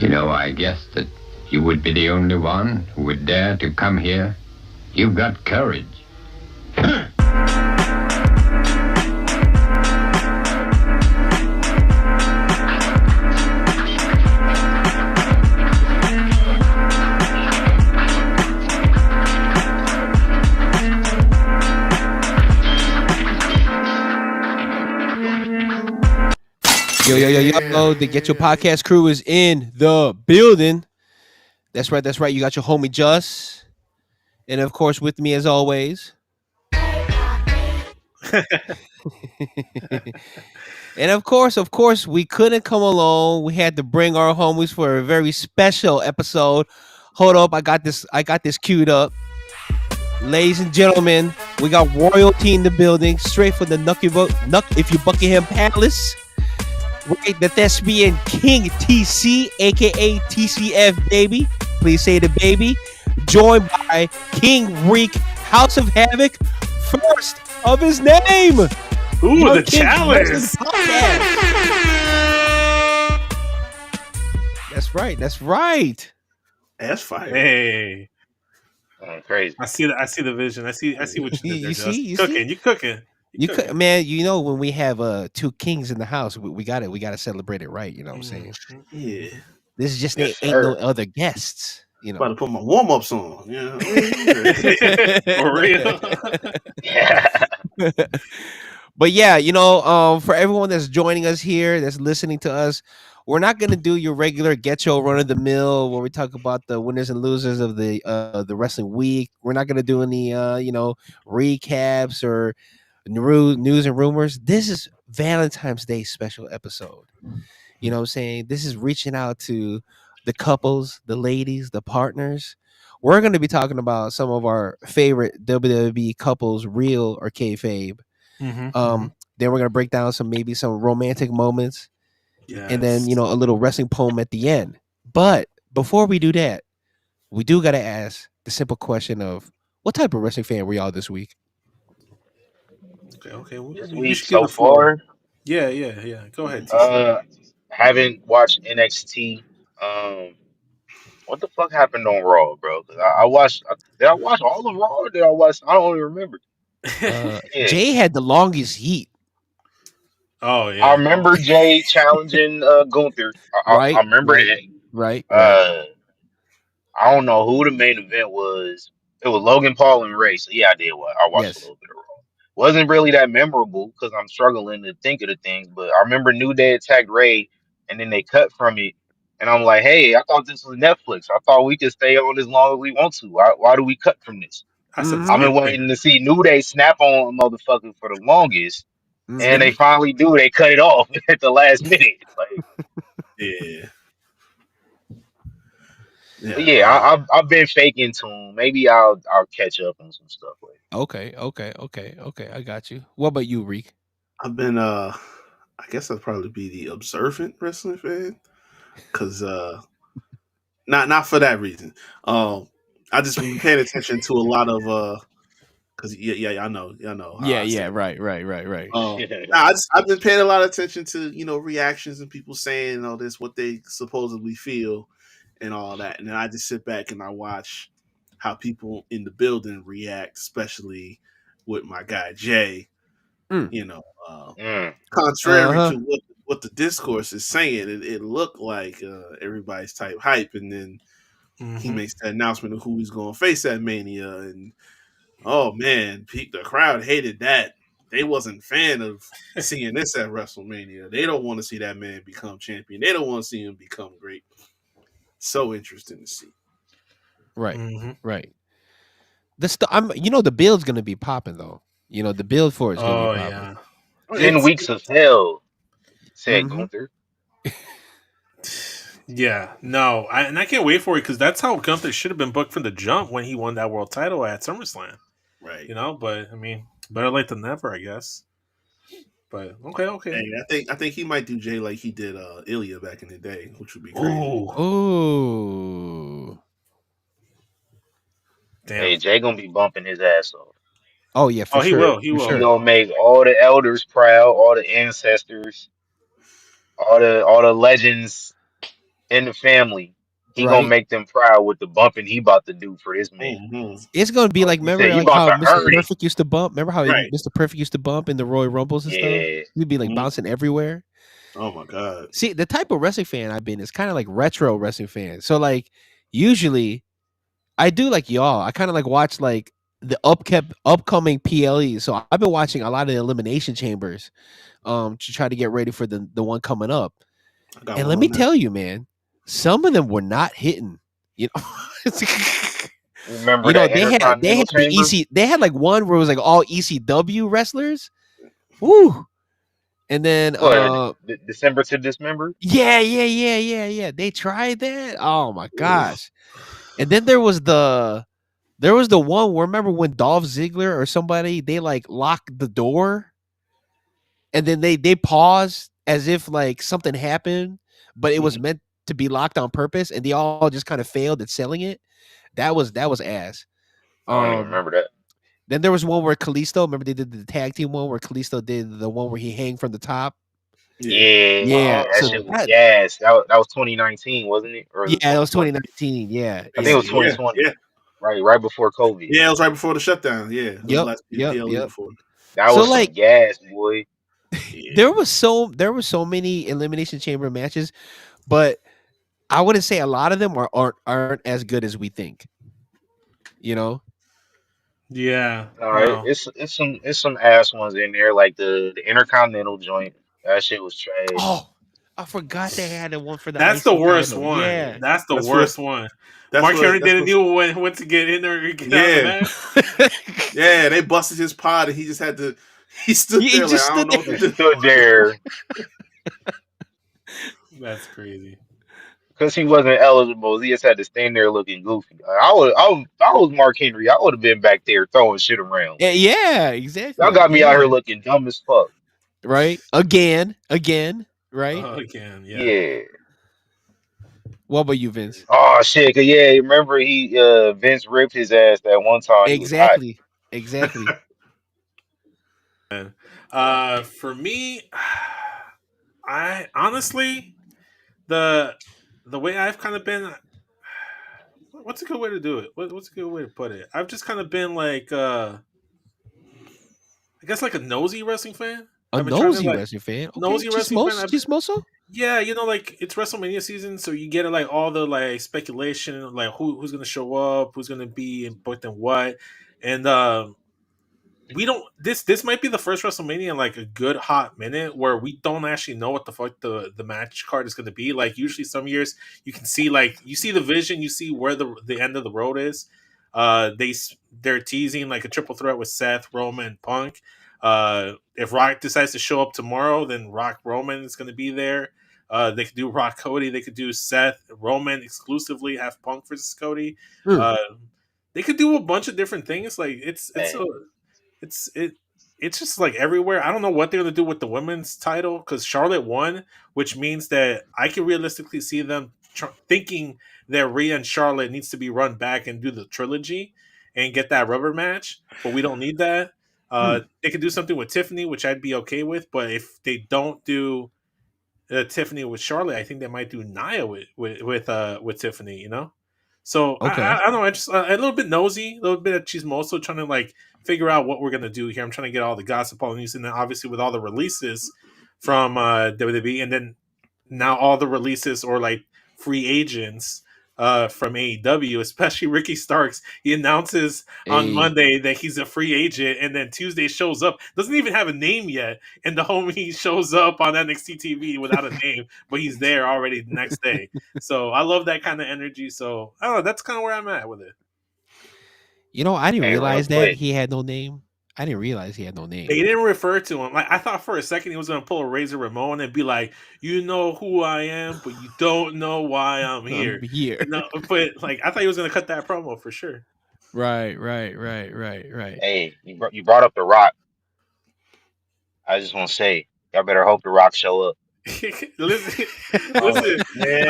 I guessed that you would be the only one who would dare to come here. You've got courage. Yo, the Getcho podcast crew is in the building. That's right, that's right. You got your homie Just. And of course, with me as always. And of course, we couldn't come alone. We had to bring our homies for a very special episode. Hold up, I got this queued up. Ladies and gentlemen, we got royalty in the building, straight from the Nuck if you Buckingham Palace. Right, the thespian King TC, aka TCF baby. Please say the baby. Joined by King Reek, House of Havoc, first of his name. Ooh, the King challenge. That's right. That's right. That's fire. Hey, Crazy. I see the vision. I see what you did there. You see? You cooking. see? You cooking. You could, man. You know when we have two kings in the house, we got it. We got to celebrate it right. You know what I'm saying? Yeah. This is just Yes, ain't sir. no other guests. You About know. to put my warm ups on. You know? For real. Yeah. But yeah, for everyone that's joining us here, that's listening to us, we're not gonna do your regular Getcho run of the mill where we talk about the winners and losers of the wrestling week. We're not gonna do any recaps or news and rumors. This is Valentine's Day special episode. You know what I'm saying? This is reaching out to the couples, the ladies, the partners. We're going to be talking about some of our favorite WWE couples, real or kayfabe. Then we're going to break down some romantic moments, and then a little wrestling poem at the end. But before we do that, we do got to ask the simple question of what type of wrestling fan were y'all this week? Okay. This You week should give so the floor. far, Yeah. Go ahead, TC. haven't watched NXT. What the fuck happened on Raw, bro? 'Cause I watched. Did I watch all of Raw? Or did I watch? I don't even remember. Yeah, Jay had the longest heat. Oh I yeah. remember Jay challenging Gunther. I Right, remember right, that. right. Uh, I don't know who the main event was. It was Logan Paul and Ray. So yeah, I did. I watched a Yes. little bit of Raw. Wasn't really that memorable because I'm struggling to think of the things. But I remember New Day attacked Ray, and then they cut from it, and I'm like, hey, I thought this was Netflix. I thought we could stay on as long as we want to. Why do we cut from this? I said the I've Mm-hmm. been same thing. waiting to see New Day snap on a motherfucker for the longest, and Mm-hmm. they finally do. They cut it off at the last minute. Like, Yeah. but yeah, I've been faking tune. Maybe I'll catch up on some stuff later. Okay. I got you. What about you, Reek? I've been I guess I'd probably be the observant wrestling fan. Cause not for that reason. I just been paying attention to a lot of because I know how I say it. Right. I've been paying a lot of attention to reactions and people saying all this, what they supposedly feel, and all that, and then I just sit back and I watch how people in the building react, especially with my guy Jay. Mm. Contrary Uh-huh. to what the discourse is saying, it looked like everybody's type hype, and then he makes the announcement of who he's going to face at Mania, and oh man, the crowd hated that. They wasn't fan of seeing this at WrestleMania. They don't want to see that man become champion. They don't want to see him become great. So interesting to see. Right. The build's gonna be popping though. The build for it's gonna Oh be popping. yeah. 10 weeks of hell, said Mhm. Gunther. Yeah, no, I can't wait for it because that's how Gunther should have been booked from the jump when he won that world title at SummerSlam. Right. But I mean, better late than never, I guess. But okay. Hey, I think he might do Jay like he did Ilya back in the day, which would be crazy. Ooh. Damn. Hey, Jay gonna be bumping his ass off. Oh yeah, for He sure. will. He for will. He Sure. gonna make all the elders proud, all the ancestors, all the legends. in the family, he gonna right? make them proud with the bumping he about to do for his man. Mm-hmm. It's gonna be Like like, he said, remember he like about how to Mr. earn it. Perfect used to bump? Remember how Right. Mr. Perfect used to bump in the Royal Rumbles and stuff? Yeah. He'd be like Mhm. bouncing everywhere. Oh my god. See, the type of wrestling fan I've been is kind of like retro wrestling fan. So like usually I do like y'all. I kind of like watch like the upcoming PLE. So I've been watching a lot of the elimination chambers to try to get ready for the one coming up. I got And one let me on that. tell you, man, some of them were not hitting. You know, Remember you know that they had Intercontinental the Chamber? EC. They had like one where it was like all ECW wrestlers. Woo! And then What? December to Dismember? yeah. They tried that. Oh my Oof. gosh! And then there was the one where remember when Dolph Ziggler or somebody they like locked the door and then they paused as if like something happened, but it was Mhm. meant to be locked on purpose, and they all just kind of failed at selling it. That was ass. I don't even Um, remember that. then there was one where Kalisto. Remember they did the tag team one where Kalisto did the one where he hang from the top. Yeah. Yeah, Yeah, that so shit was that gas. That was 2019, wasn't it? Or was yeah, it that was 2020? 2019. Yeah, I think it yeah, was yeah. Yeah. 2020. Yeah. Right before COVID. Yeah. It was right before the shutdown. Yeah. It was the Yep, last yep, PLE yep. before. That So was some like gas, boy. Yeah. there were so many elimination chamber matches, but I wouldn't say a lot of them aren't as good as we think. You know? Yeah. All right, No. it's some ass ones in there, like the Intercontinental joint. That shit was trash. Oh, I forgot they had the one for the That's the IC worst title. one. Yeah. That's the That's what. worst one. That's Mark what. Henry That's didn't what. know when to get in there or get out of the Yeah. match. Yeah. They busted his pod, and he just had to. He stood He there like just I don't stood know what to there. Just do. stood there That's crazy. because he wasn't eligible. He just had to stand there looking goofy. Like, I was Mark Henry. I would have been back there throwing shit around. Like, Yeah, y'all exactly. got me out Yeah. here looking dumb as fuck. Right? Again, right? Again, yeah. Yeah. What about you, Vince? Oh shit. 'Cause yeah, remember he Vince ripped his ass that one time he was hot. Exactly. Exactly. For me, I honestly the the way I've kind of been. What's a good way to do it? What's a good way to put it? I've just kind of been like, I guess like a nosy wrestling fan. A I've been trying to nosy like wrestling fan. Okay. nosy wrestling fan. Chismoso? Yeah, like it's WrestleMania season, so you get like all the like speculation, like who's gonna show up, who's gonna be in booked and what, and we don't. This might be the first WrestleMania in like a good hot minute where we don't actually know what the fuck the match card is gonna be. Like usually, some years you can see like you see the vision, you see where the end of the road is. They're teasing like a triple threat with Seth, Roman, and Punk. If Rock decides to show up tomorrow, then Rock Roman is going to be there. They could do Rock Cody. They could do Seth Roman exclusively. Have Punk versus Cody. Hmm. Uh, they could do a bunch of different things. Like Man. it's it it's just like everywhere. I don't know what they're gonna do with the women's title because Charlotte won, which means that I can realistically see them thinking that Rhea and Charlotte needs to be run back and do the trilogy and get that rubber match, but we don't need that. Hmm. They could do something with Tiffany, which I'd be okay with, but if they don't do Tiffany with Charlotte, I think they might do Nia with Tiffany. So Okay. I don't know. I just a little bit nosy, a little bit of chismoso, trying to like figure out what we're gonna do here. I'm trying to get all the gossip, all the news, and then obviously with all the releases from WWE, and then now all the releases or like free agents from AEW, especially Ricky Starks. He announces on Hey. Monday that he's a free agent, and then Tuesday shows up, doesn't even have a name yet, and the homie shows up on NXT TV without a name, but he's there already the next day. So I love that kind of energy. So I don't know. That's kind of where I'm at with it. You know, I didn't Hey, real realize that quick. he had no name. I didn't realize he had no name. They didn't refer to him. Like I thought for a second he was gonna pull a Razor Ramon and be like, "You know who I am, but you don't know why I'm I'm here." here. But like I thought he was gonna cut that promo for sure. Right. Hey, you brought up The Rock. I just want to say, y'all better hope The Rock show up. listen, Oh listen. man.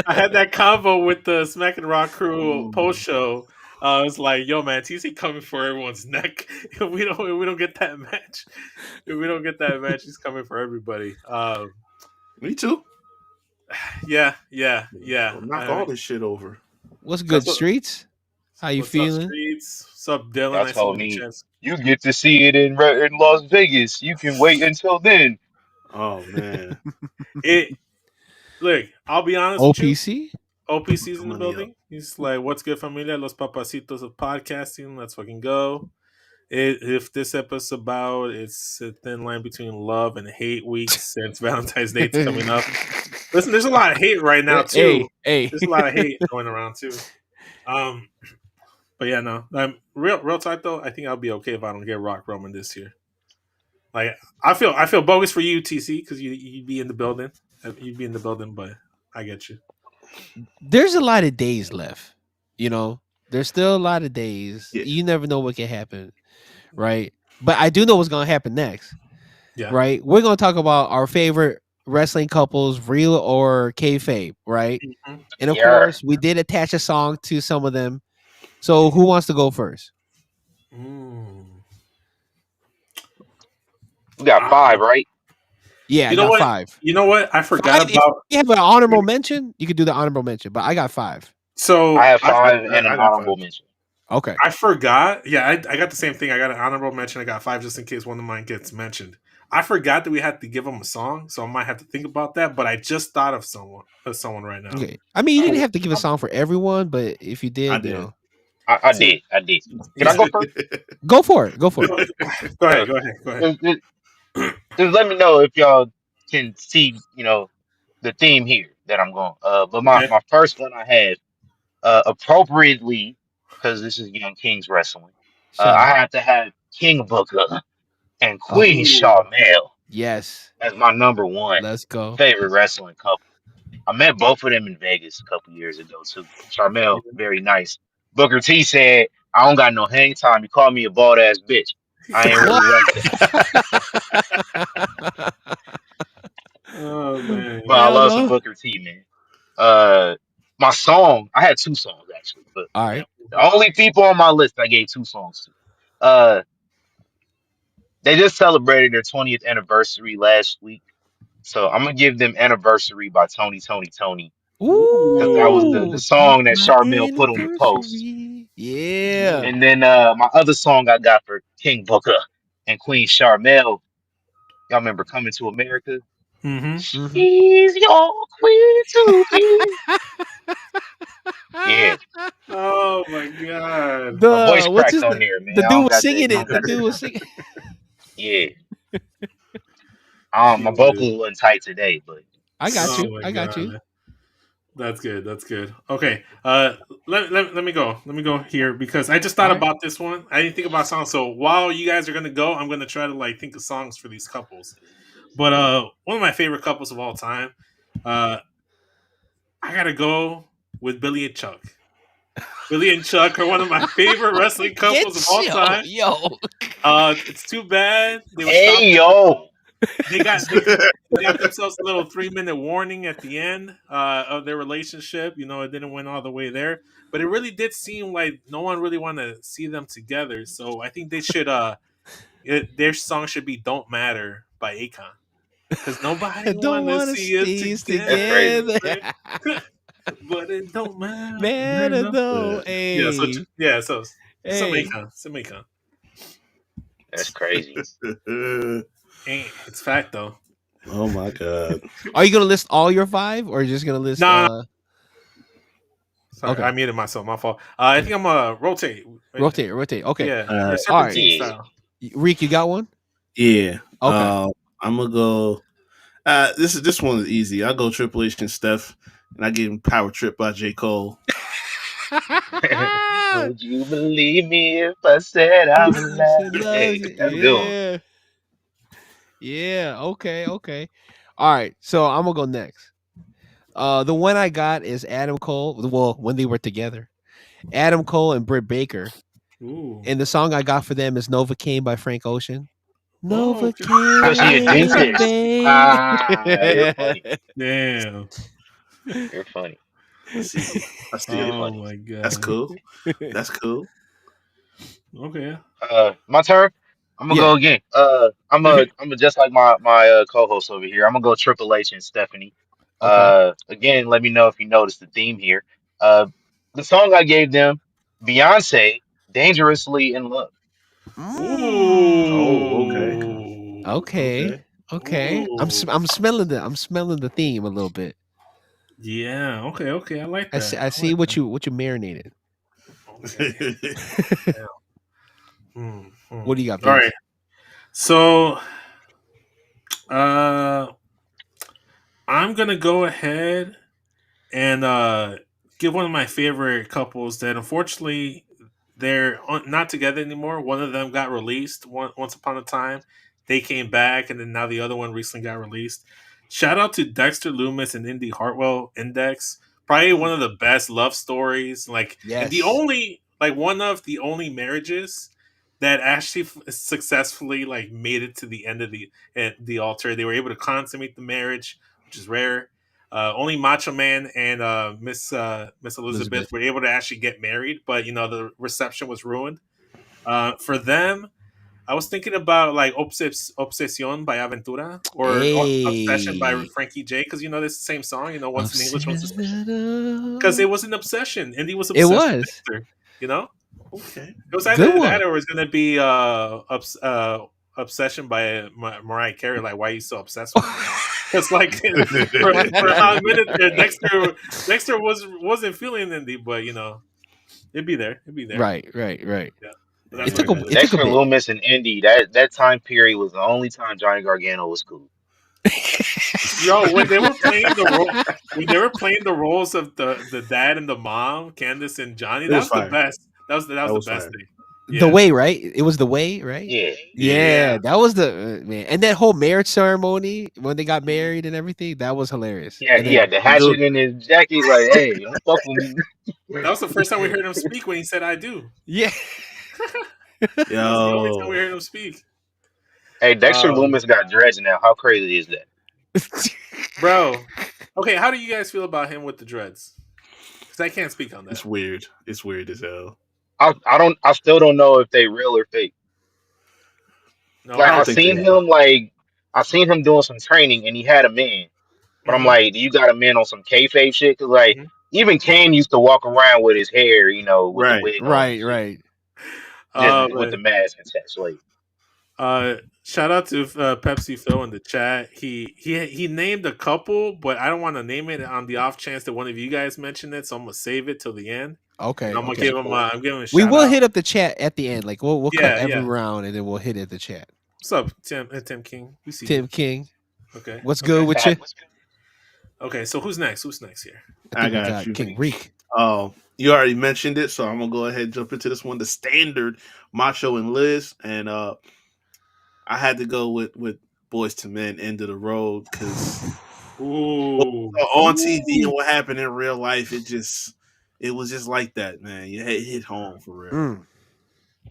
I had that convo with the Smack and Rock crew Ooh. post show. I was like, "Yo, man, TC coming for everyone's neck. If we don't get that match, if we don't get that match, he's coming for everybody." Me too. Yeah. Knock all this shit over. What's good, That's what. streets? How you What's up, feeling? streets? What's up, Dylan? Y'all I see you told in the me chest. you get to see it in Las Vegas. You can wait until then. Oh man, It look. I'll be honest with you. OPC? OPC's in come the on up. building. He's like, "What's good, familia? Los papacitos of podcasting. Let's fucking go." If this episode's about, it's a thin line between love and hate weeks since Valentine's Day's coming up. Listen, there's a lot of hate right now Hey, too. hey. There's a lot of hate going around too. Um, but yeah, no. Real talk though. I think I'll be okay if I don't get Rock Roman this year. Like, I feel bogus for you, TC, because you'd be in the building. You'd be in the building, but I get you. There's a lot of days left. You know, there's still a lot of days. Yeah, You never know what can happen, right? But I do know what's gonna happen next, Yeah. right? We're gonna talk about our favorite wrestling couples, real or kayfabe, right? Mhm. And of Yeah. course, we did attach a song to some of them. So who wants to go first? Mm. We got five, right? Yeah, I You know got what? 5. You know what? I forgot 5. If about. you have an honorable mention, you could do the honorable mention, but I got 5. I So have I five and I an got 5. honorable mention. Okay. I forgot. Yeah, I got the same thing. I got an honorable mention. I got 5 just in case one of mine gets mentioned. I forgot that we had to give them a song, so I might have to think about that. But I just thought of someone right now. Okay. I mean, you didn't Cool. have to give a song for everyone, but if you I did, did. I See, did. I did. Can I yeah. go first? go for it. Go for it. Go go Uh, ahead. Go ahead. Go ahead. just let me know if y'all can see, the theme here that I'm going. But my Okay. my first one I had, appropriately, because this is Young Kings wrestling. Shout I out. had to have King Booker and Oh, Queen Ooh. Charmel yes. as my number one Let's go. favorite wrestling couple. I met both of them in Vegas a couple years ago too. Charmel, very nice. Booker T said, "I don't got no hang time. You call me a bald ass bitch. I ain't What? really like that." Oh man. But I Hell love some no. Booker T, man. Uh, my song, I had two songs actually, but All you know, right. the only people on my list I gave two songs to. They just celebrated their 20th anniversary last week, so I'm gonna give them "Anniversary" by Tony, because that was the Ooh, Ooh. it's song that my Charmel put on the post. anniversary. Yeah. And then my other song I got for King Booker and Queen Charmel, y'all remember "Coming to America"? Mm-hmm. Hmm. She's your queen to be. Yeah, Oh my god. my voice The what's cracked his on there, man. the I dude don't was got that. singing I don't it. The got dude that. was singing. Yeah, my Jesus. vocals wasn't tight today, but I got Oh you. my I got you. god. That's good. That's good. Okay. Let me go. Let me go here because I just All thought right. about this one. I didn't think about songs. So while you guys are gonna go, I'm gonna try to like think of songs for these couples. But one of my favorite couples of all time, uh, I gotta go with Billy and Chuck. Billy and Chuck are one of my favorite wrestling couples of all Getcho, time. yo. It's too bad they were stopped hey at yo, they got they got themselves a little 3 minute warning at the end of their relationship. You know, it didn't went all the way there, but it really did seem like no one really wanted to see them together. So I think they should their song should be "Don't Matter" by Akon because I nobody don't want to want to see us stay that's together, crazy. together. but it don't matter. Man, No. though. Yeah, so Hey. some Hey. Akon, some Akon. That's crazy. Ain't it's fact though. Oh my god. Are you gonna list all your 5 or are you just gonna list Nah, sorry, okay. I muted myself. My fault. I think I'm gonna rotate. Rotate, rotate. Okay. Yeah, All yeah, right. All right. serpentine Yeah, style. Reek, you got one? Yeah. Okay. I'm gonna go. This one is easy. I'll go Triple H and Steph, and I give him Power Trip by J. Cole. would you believe me if I said I would lie? She loves Hey, it. that's a good one. Yeah. Yeah. Okay. Okay. All right. So I'm gonna go next. The one I got is Adam Cole. Well, when they were together, Adam Cole and Britt Baker, Ooh. and the song I got for them is "Novocaine" by Frank Ocean. Oh, okay. Was he a Novocaine, dentist? babe. Ah, you're funny. Damn. You're funny. I see. I You're see. Oh funny. my That's god. cool. That's cool. Okay. My turn. I'm gonna Yeah. go again. I'm a just like my co-host over here. I'm gonna go Triple H and Stephanie. Okay. Again, let me know if you noticed the theme here. Uh, the song I gave them, Beyonce, "Dangerously in Love." Mm. Oh, okay. Ooh. Okay. Okay. Okay. Ooh. I'm smelling the theme a little bit. Yeah. Okay. Okay. I like that. I I see like that. what you marinated. Okay. Yeah. Hmm, hmm. What do you got, All right. Beans? So, uh, I'm gonna go ahead and give one of my favorite couples that unfortunately not together anymore. One of them got released once upon a time. They came back, and then now the other one recently got released. Shout out to Dexter Loomis and Indy Hartwell. Index, probably one of the best love stories. Like, and the Yes. only like one of the only marriages that actually successfully like made it to the end of the altar. They were able to consummate the marriage, which is rare. Only Macho Man and Miss Elizabeth Elizabeth. were able to actually get married, but the reception was ruined. For them, I was thinking about like Obsession by Aventura or Obsession by Hey. Frankie J, because this the same song. One's in English, one's in Spanish. Because Obsessed. it was an obsession, and he was It obsessed with was. Dexter. You know, Okay. it was Good either that one. or it was gonna be Obsession by Mariah Carey. Like, why are you so obsessed with me? It's like for a hot minute there, Dexter wasn't feeling Indy, but it'd be there. It'd be there. Right. Yeah. But that's my It took a guy. it took a Dexter bit. Loomis and Indy. That time period was the only time Johnny Gargano was cool. Yo, when they were playing the role, when they were playing the roles of the dad and the mom, Candace and Johnny, It that was was the fire. best. That was That the was best fire. thing. The Yeah, way, right? It was the way, right? Yeah, Yeah. Yeah, yeah. that was the man. And that whole marriage ceremony when they got married and everything, that was hilarious. yeah. And He then had the Dude, hatchet in his jacket. Like, hey, don't fuck with me. That was the first time we heard him speak when he said "I do." yeah. That was the only time we yo. heard him speak. Hey, Dexter Um, Loomis got dreads now. How crazy is that? bro, okay, how do you guys feel about him with the dreads? Because I can't speak on It's that. weird. It's weird as hell. I still don't know if they real or fake. No, I Like don't I okay. think they seen are. him like I seen him doing some training and he had a man. But I'm Hmm. like, do you got him in on some kayfabe shit? Cause like Hmm. even Kane used to walk around with his hair, with the Right. wig on and shit, Right. just with the Man. mask attached. Like, Shout out to Pepsi Phil in the chat. He named a couple, but I don't want to name it on the off chance that one of you guys mentioned it. So I'm gonna save it till the end, and Okay, I'm gonna okay. give him. I'm giving him a We shout will out. hit up the chat at the end. Like we'll cut Yeah, every yeah. round and then we'll hit at the chat. What's up, Tim King? We see you. Tim King, Okay, what's good okay, with you? okay. So who's next? Who's next here? I I think we got got you. King Reek. You already mentioned it, so I'm gonna go ahead and jump into this one. The standard Macho and Liz, and I had to go with Boys to Men, End of the Road, because Ooh, on TV and Ooh. what happened in real life, it was just like that, man. It hit home for real. Mm.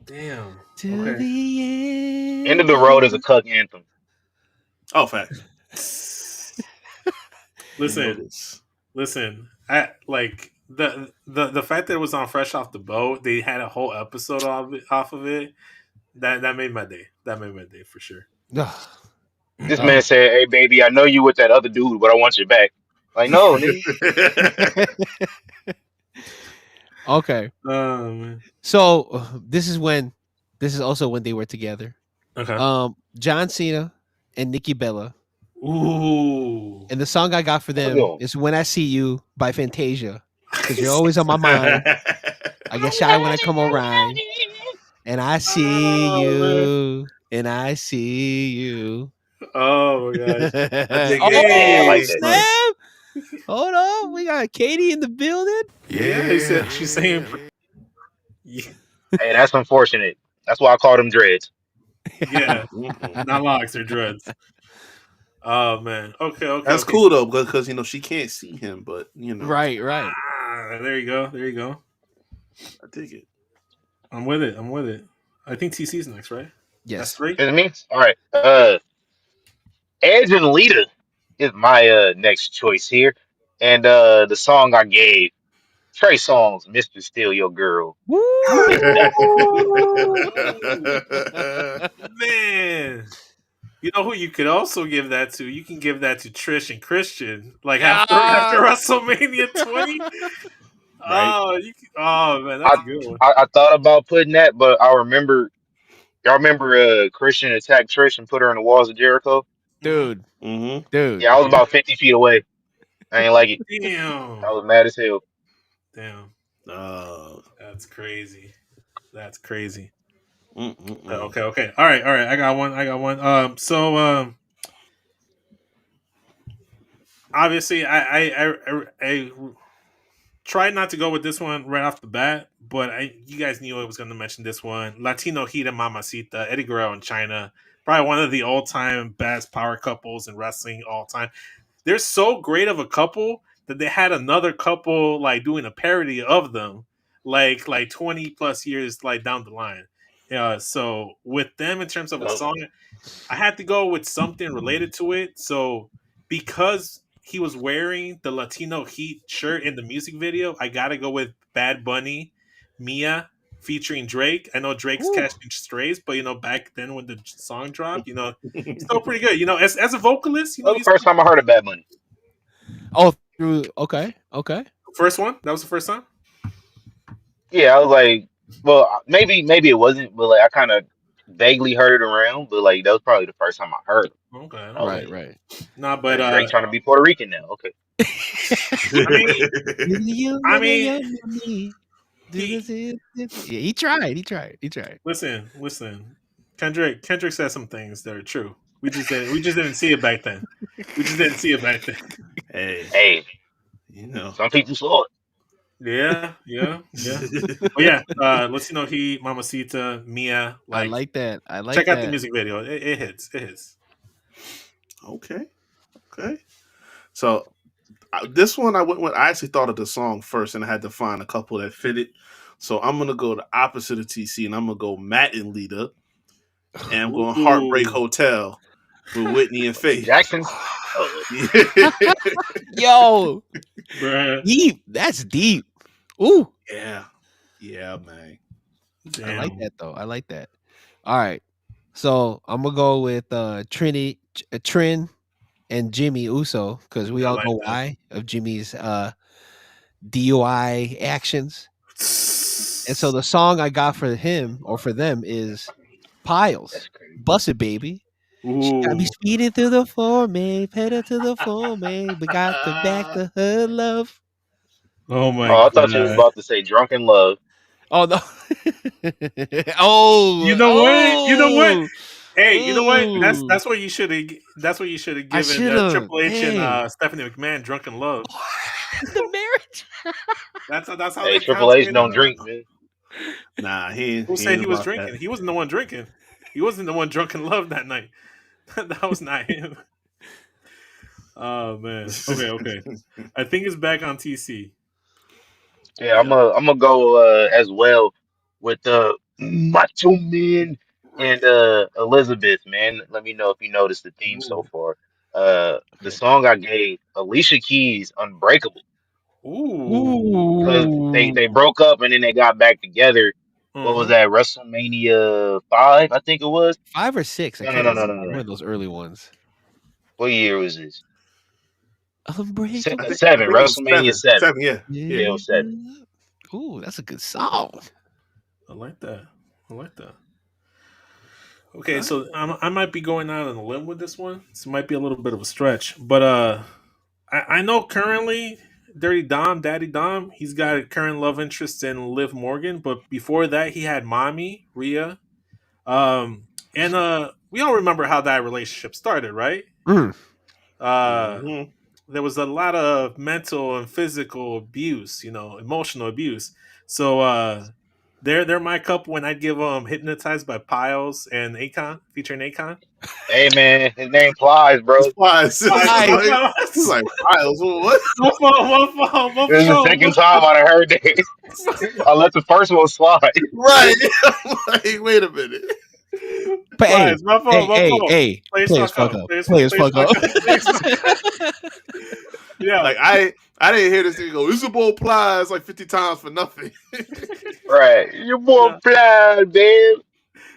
damn. To Okay. the End of end the Road is a of cuck anthem. Oh, facts. You know Listen, this. listen. I like the fact that it was on Fresh Off the Boat. They had a whole episode off of it. That made my day. That made my day for sure. Ugh. This man Oh. said, "Hey baby, I know you with that other dude, but I want you back." Like, no, nigga. Okay. Man. So this is also when they were together. Okay. John Cena and Nikki Bella. Ooh. And the song I got for Hold them on. is When I See You by Fantasia. Because you're always on my mind. I get shy when I come around. And I see Oh man. you. And I see you. Oh my gosh. I dig it. Yeah, I Oh, like Hey. that too. snap. Hold on. We got Katie in the building. Yeah, he said she's saying. Yeah, Hey, that's unfortunate. That's why I call them dreads. yeah, Mm-mm. not locks or dreads. Oh man. Okay, okay, That's okay. cool though, because she can't see him, but Right. There you go. There you go. I dig it. I'm with it. I'm with it. I think TC's next, right? That's Yes. three. Is it me? All right. Edge and Lita is my next choice here, and the song I gave Trey Songz, "Mr. Steal Your Girl." Woo! Is that? Ooh, man. You know who you could also give that to? You can give that to Trish and Christian. Like after Yeah. WrestleMania 20. Right? Oh man, I, that's a good one. I thought about putting that, but I remember y'all remember Christian attacked Trish and put her in the walls of Jericho. Hmm. Dude, Mm-hmm. dude. Yeah, I was about 50 feet away. I ain't like it. I Damn. was mad as hell. Damn. Uh, That's crazy. That's crazy. mm-mm-mm. Okay. All right. I got one. So obviously I tried not to go with this one right off the bat, but you guys knew I was going to mention this one. Latino Heat and Mamacita, Eddie Guerrero and China, probably one of the all time best power couples in wrestling all time. They're so great of a couple that they had another couple like doing a parody of them, like 20 plus years like down the line. Yeah, so with them in terms of a So, song, I had to go with something related to it. So because he was wearing the Latino Heat shirt in the music video, I gotta go with Bad Bunny, Mia featuring Drake. I know Drake's Ooh. catching strays, but back then when the song dropped, he's still pretty good. As a vocalist, that was the he's first time I heard of Bad Bunny. Oh, through. Okay. first one. That was the first time. Yeah, I was like, well, maybe it wasn't, but like I kind of vaguely heard it around, but like that was probably the first time I heard it. Okay, I was okay. Right, like, right. Nah, all but right, Drake trying to be Puerto Rican now. Okay. I mean, You I wanna mean, know me? he Yeah, he tried. He tried. listen. Kendrick said some things that are true. We just didn't see it back then. We just didn't see it back then. Hey, Hey, you know. some people saw it. Yeah. But yeah, Latino Heat, Mamacita, Mia. I Like, like that. I like check out the that. music video. It hits. It hits. Okay. Okay. So this one I went with. I actually thought of the song first, and I had to find a couple that fit it. So I'm gonna go the opposite of TC, and I'm gonna go Matt and Lita, and I'm going Heartbreak Ooh, Hotel with Whitney and The Faith. Jacksons. Oh, Yo, bruh. deep. That's deep. Ooh, yeah, yeah, man. I like Damn. that though. I like that. All right. So I'm gonna go with Trin and Jimmy Uso because we I all like know why of Jimmy's DUI actions. And so that. the song I got for him or for them is Piles. that's crazy. Bust it, baby. She got me Ooh. speeding through the four-way, pedal to the four-way. We got the back to her love. Oh my Oh, I thought you was god. about to say Drunken Love. Oh no. Oh, You know what? You know what? oh, Hey, you know what? That's ooh. that's what you should have. That's what you should have I given should have. Triple H and Hey. Stephanie McMahon, "Drunken Love." The marriage. That's how Hey, they Triple H consummated don't it. drink, man. Nah, Who he said ain't he was about that. drinking? He wasn't the one drinking. He wasn't the one drunken love that night. That was not him. Oh man. Okay. I think it's back on TC. Yeah, Yep. I'm gonna go as well with Macho Man and Elizabeth. Man, let me know if you noticed the theme so Ooh. far. The Okay. song I gave Alicia Keys, "Unbreakable," because Ooh. they broke up and then they got back together. What was Uh-huh. that? WrestleMania 5, I think it was. 5 or 6. I No, no, can't no, no, remember. no, no. One of those early ones. What year was this? Unbreakable. I Seven. think it was WrestleMania seven. 7. Seven, yeah. Yeah, Yeah. it was 7. Ooh, that's a good song. I like that. I like that. Okay, Okay. so I might be going out on a limb with this one. This might be a little bit of a stretch, but I know currently Dirty Dom, Daddy Dom, he's got a current love interest in Liv Morgan, but before that he had Mommy Rhea. And we all remember how that relationship started, right? Mm. Uh, Mm-hmm. there was a lot of mental and physical abuse, emotional abuse. So they're my couple when I'd give them "Hypnotized" by Piles and Akon, featuring Akon. Hey, man, his name Plies, It's bro. wise. Piles, Nice. It's like Piles. What? one This is the phone. second time I heard that. I let the first one slide. Right. I'm like, wait a minute. But hey, Piles, my hey, phone, my hey, phone. hey, Players players fuck fuck up. up. Players, Players players fuck fuck up. up. Players fuck up. Yeah. Like I didn't hear this thing go. Isabel Plies like 50 times for nothing. Right. Your boy Yeah. Plies, man.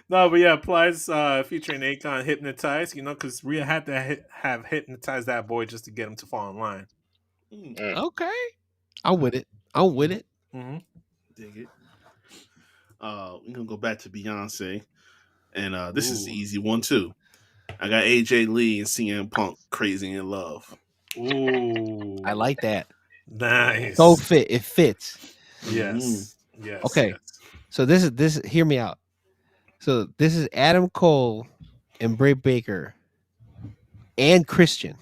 No, but yeah, Plies featuring Akon hypnotized. You know, because Rhea had to have hypnotized that boy just to get him to fall in line. Mm, Mm. Okay. I'm with it. I'm with it. Mm-hmm. dig it. We're gonna go back to Beyonce, and this is the Ooh, easy one too. I got AJ Lee and CM Punk, "Crazy in Love." I ooh, like that. So nice. fit. It fits. Mm, Yes, yes, Okay. yes. So this. Hear me out. So this is Adam Cole and Britt Baker and Christian.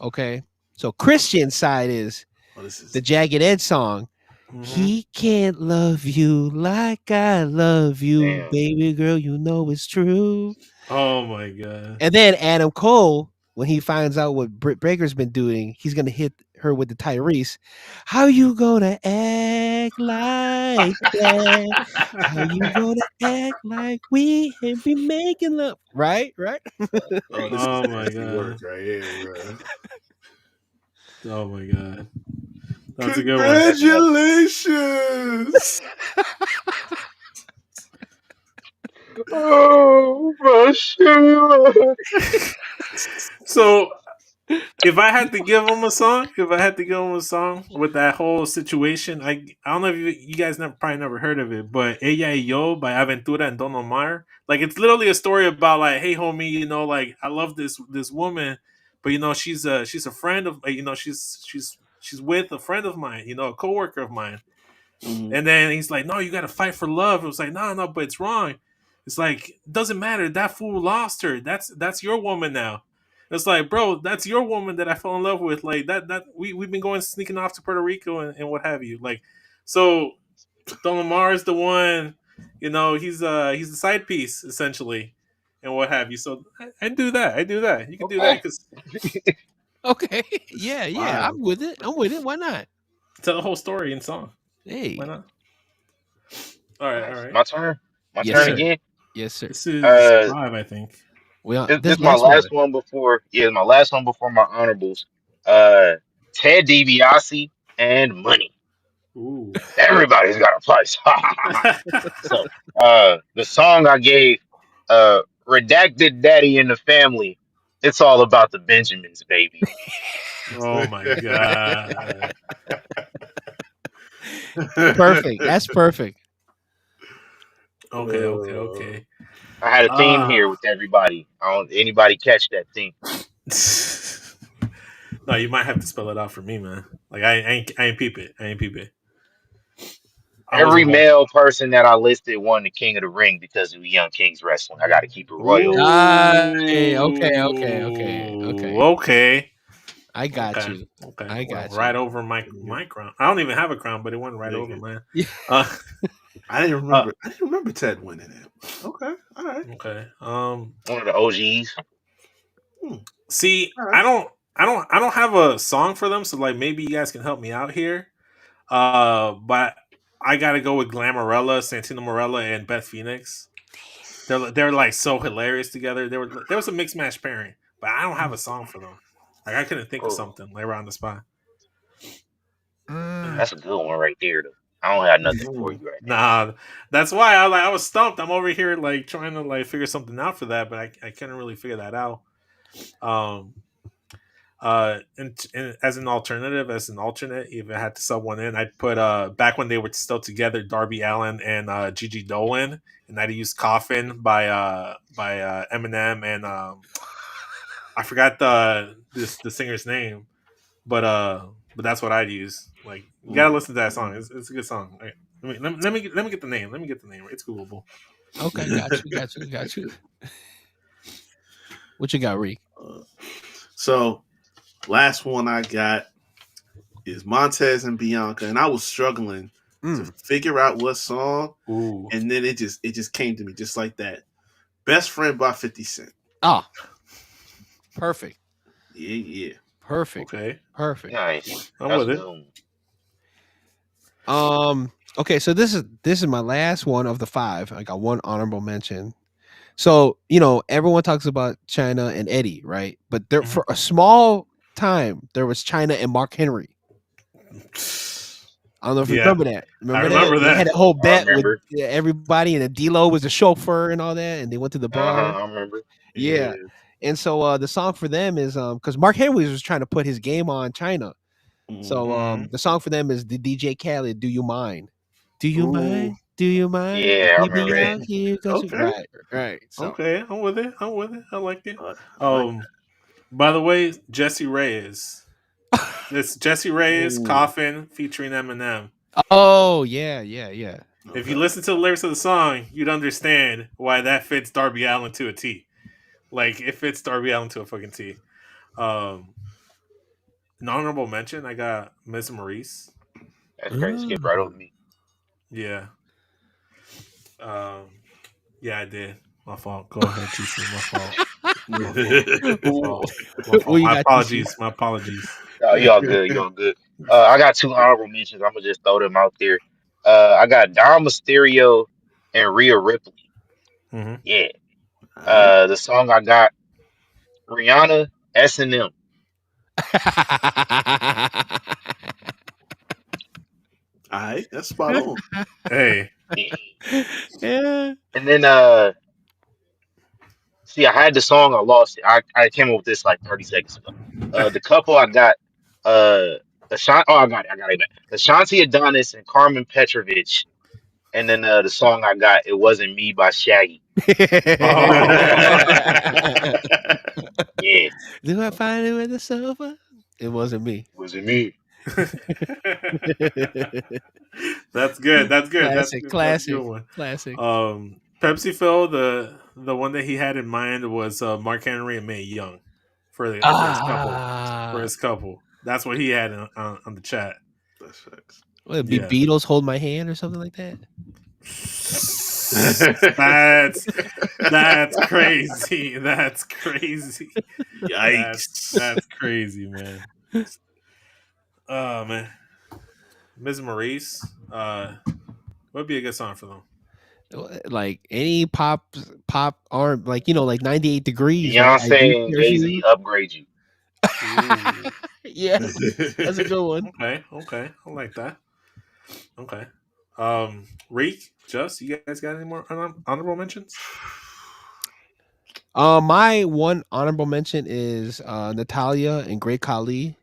Okay. So Christian side is oh, this the is Jagged Edge song. Mm-hmm. He can't love you like I love you, Damn. baby girl. You know it's true. Oh my god. And then Adam Cole, when he finds out what Britt Baker's been doing, he's gonna hit her with the Tyrese. How you gonna act like that? How you gonna act like we ain't be making love? Right, right. oh, this is Oh my nasty work god. right here, bro. Oh my god. That's a good one. That's nasty. Congratulations. Oh, my shit. So if I had to give him a song, with that whole situation, I don't know if you guys never probably never heard of it, but Ella y Yo by Aventura and Don Omar. Like it's literally a story about like, hey homie, you know, like I love this woman, but you know she's a friend of you know she's with a friend of mine, you know, a coworker of mine. Mhm. And then he's like, no, you got to fight for love. It was like, no, no, but it's wrong. It's like, it doesn't matter. That fool lost her. That's your woman now. It's like, bro, that's your woman that I fell in love with. Like we've been going sneaking off to Puerto Rico and what have you. Like, so Don Lamar is the one, you know, he's the side piece essentially, and what have you. So I do that. I do that. You can do that Okay. because Okay. Yeah, yeah. Wow. I'm with it. I'm with it. Why not? tell the whole story in song. Why Hey. not? All right, all Nice. right. My turn. My Yes, Yeah, turn sir. again. Yes, sir. this is Uh, 5, I think. We on this this my last one. last one before. Yeah, my last one before my honorables. Uh, Ted DiBiase and Money. Ooh. Everybody's got a price. So, the song I gave, Redacted Daddy in the Family. It's all about the Benjamins, baby. Oh my god. Perfect. That's perfect. Okay, okay, okay. I had a theme Ah. here with everybody. I don't anybody catch that theme. No, you might have to spell it out for me, man. Like I ain't peep it. I ain't peep it. I Every wasn't watching. male person that I listed won the King of the Ring because of Young Kings wrestling. I got to keep it royal. Okay, okay. Ooh. Okay. I got Okay. you. Okay. I Well, got right you. over my crown. I don't even have a crown, but it went right over, Nigga. man. Yeah. Uh, I didn't uh remember. I didn't remember Ted winning it. Okay, all right. okay. One of the OGs. Hmm, See, all right. I don't have a song for them, so like maybe you guys can help me out here. But I gotta go with Glamorella, Santino Morella, and Beth Phoenix. They're like so hilarious together. There was a mixed match pairing, but I don't have a song for them. Like I couldn't think of Oh, something like around the spot. Mm, that's a good one right there, though. I don't have nothing for Mhm. you right Nah, that's why I was stumped. I'm over here like trying to like figure something out for that, but I couldn't really figure that out. Um, and as an alternative, as an alternate, if I had to sub one in, I'd put back when they were still together, Darby Allen and Gigi Dolan, and I'd use "Coffin" by Eminem, and I forgot the singer's name, but that's what I'd use. Like you gotta Mm, listen to that song. mm. It's a good song. All right. Let me get the name. Let me get the name. It's Googleable. okay, got you. What you got, Reek? Uh, so last one I got is Montez and Bianca, and I was struggling to Mm. figure out what song, Ooh. and then it just came to me just like that. Best Friend by 50 Cent. Ah, perfect. Yeah, yeah. Perfect. Okay. now. Perfect. Nice. I'm That's with a it. good one. Okay, so this is my last one of the 5. I got one honorable mention. So, everyone talks about China and Eddie, right? But there Mhm. for a small time there was China and Mark Henry. I don't know if you Yeah, remember that. I Remember that? remember They had that. a whole I bet with remember. everybody, and the D-Lo was the chauffeur and all that, and they went to the bar. I remember. Yeah. Yeah. And so the song for them is because Mark Henry was trying to put his game on China. So Mhm. the song for them is the DJ Khaled, "Do You Mind?" Do you Ooh, mind? Do you mind? Yeah, I Baby remember that. out here, cause Okay. right, right. So okay, I'm with it. I'm with it. I like it. I like By the way, Jesse Reyes. This Jesse that. Reyes Ooh. Coffin featuring Eminem. oh yeah, yeah, yeah. If you Okay. listen to the lyrics of the song, you'd understand why that fits Darby Allen to a T. Like it fits Darby Allen to a fucking T. Um, an honorable mention, I got Miss Maurice. That's crazy. Skip right over Mm. me. Yeah. Um, yeah, I did. My fault. Go ahead, TC. My fault. My fault. My Wh- fault. My what fault. you My got, TC? apologies. My apologies. No, you all good. You all good. I got two honorable mentions. I'm gonna just throw them out there. I got Dom Mysterio and Rhea Ripley. Hmm. Yeah. All right. The song I got Rihanna S&M. All right. That's spot on. Hey. Yeah. yeah. And then see, I had the song, I lost it. I came up with this like 30 seconds ago. The couple I got, I got it. I got it back. Ashanti Adonis and Carmen Petrovich. And then the song I got, It Wasn't Me by Shaggy. Oh. Yeah, it Do I find it with the sofa? It wasn't me. wasn't me. That's good. That's good. That's classic, good. That's a good classic, one. classic. Pepsi Phil, the one that he had in mind was Mark Henry and Mae Young for his couple. For Ah, his couple. That's what he had on the chat. That's facts. would it be Yeah. Beatles hold my hand or something like that? That's that's crazy. That's crazy. Yikes. That's crazy, man. Oh man. Ms. Maurice, would be a good song for them. Like any pop arm, like like 98 degrees, right? I do Beyonce and curse Jay Z you. upgrade you. Ooh. Yeah, that's a good one. Okay, okay. I like that. Okay. Reek, Just, you guys got any more honorable mentions? My one honorable mention is Natalia and Great Khali,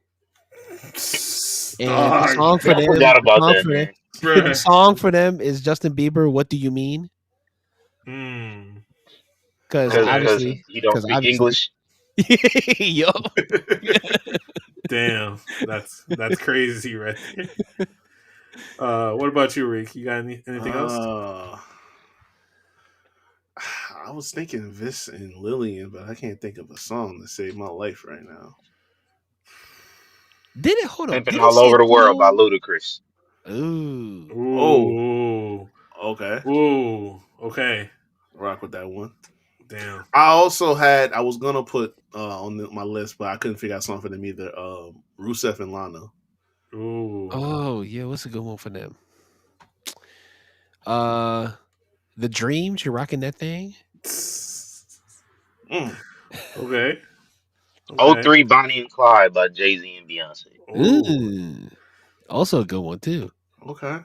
and the Dog. song for I them, forgot the about song that, for them, man. the Bruh. song for them is Justin Bieber. What do you mean? Hmm. Because Okay. Because obviously, he don't because speak obviously, English. yo, Damn. That's crazy right there. What about you, Reek? You got anything else? uh, I was thinking Viss and Lillian, but I can't think of a song to save my life right now. did it? Hold up, Pimping did it all over the world by Santino? Ludacris. Ooh, Oh, Ooh. okay. Ooh. Okay. Rock with that one. Damn. I was gonna put my list, but I couldn't figure out something for them either. Rusev and Lana. Ooh. oh yeah, what's a good one for them? Uh, the Dreams. You're rocking that thing. Mm. Okay. Oh Okay. 03 Bonnie and Clyde by Jay Z and Beyonce. Ooh. Ooh, also a good one too. Okay.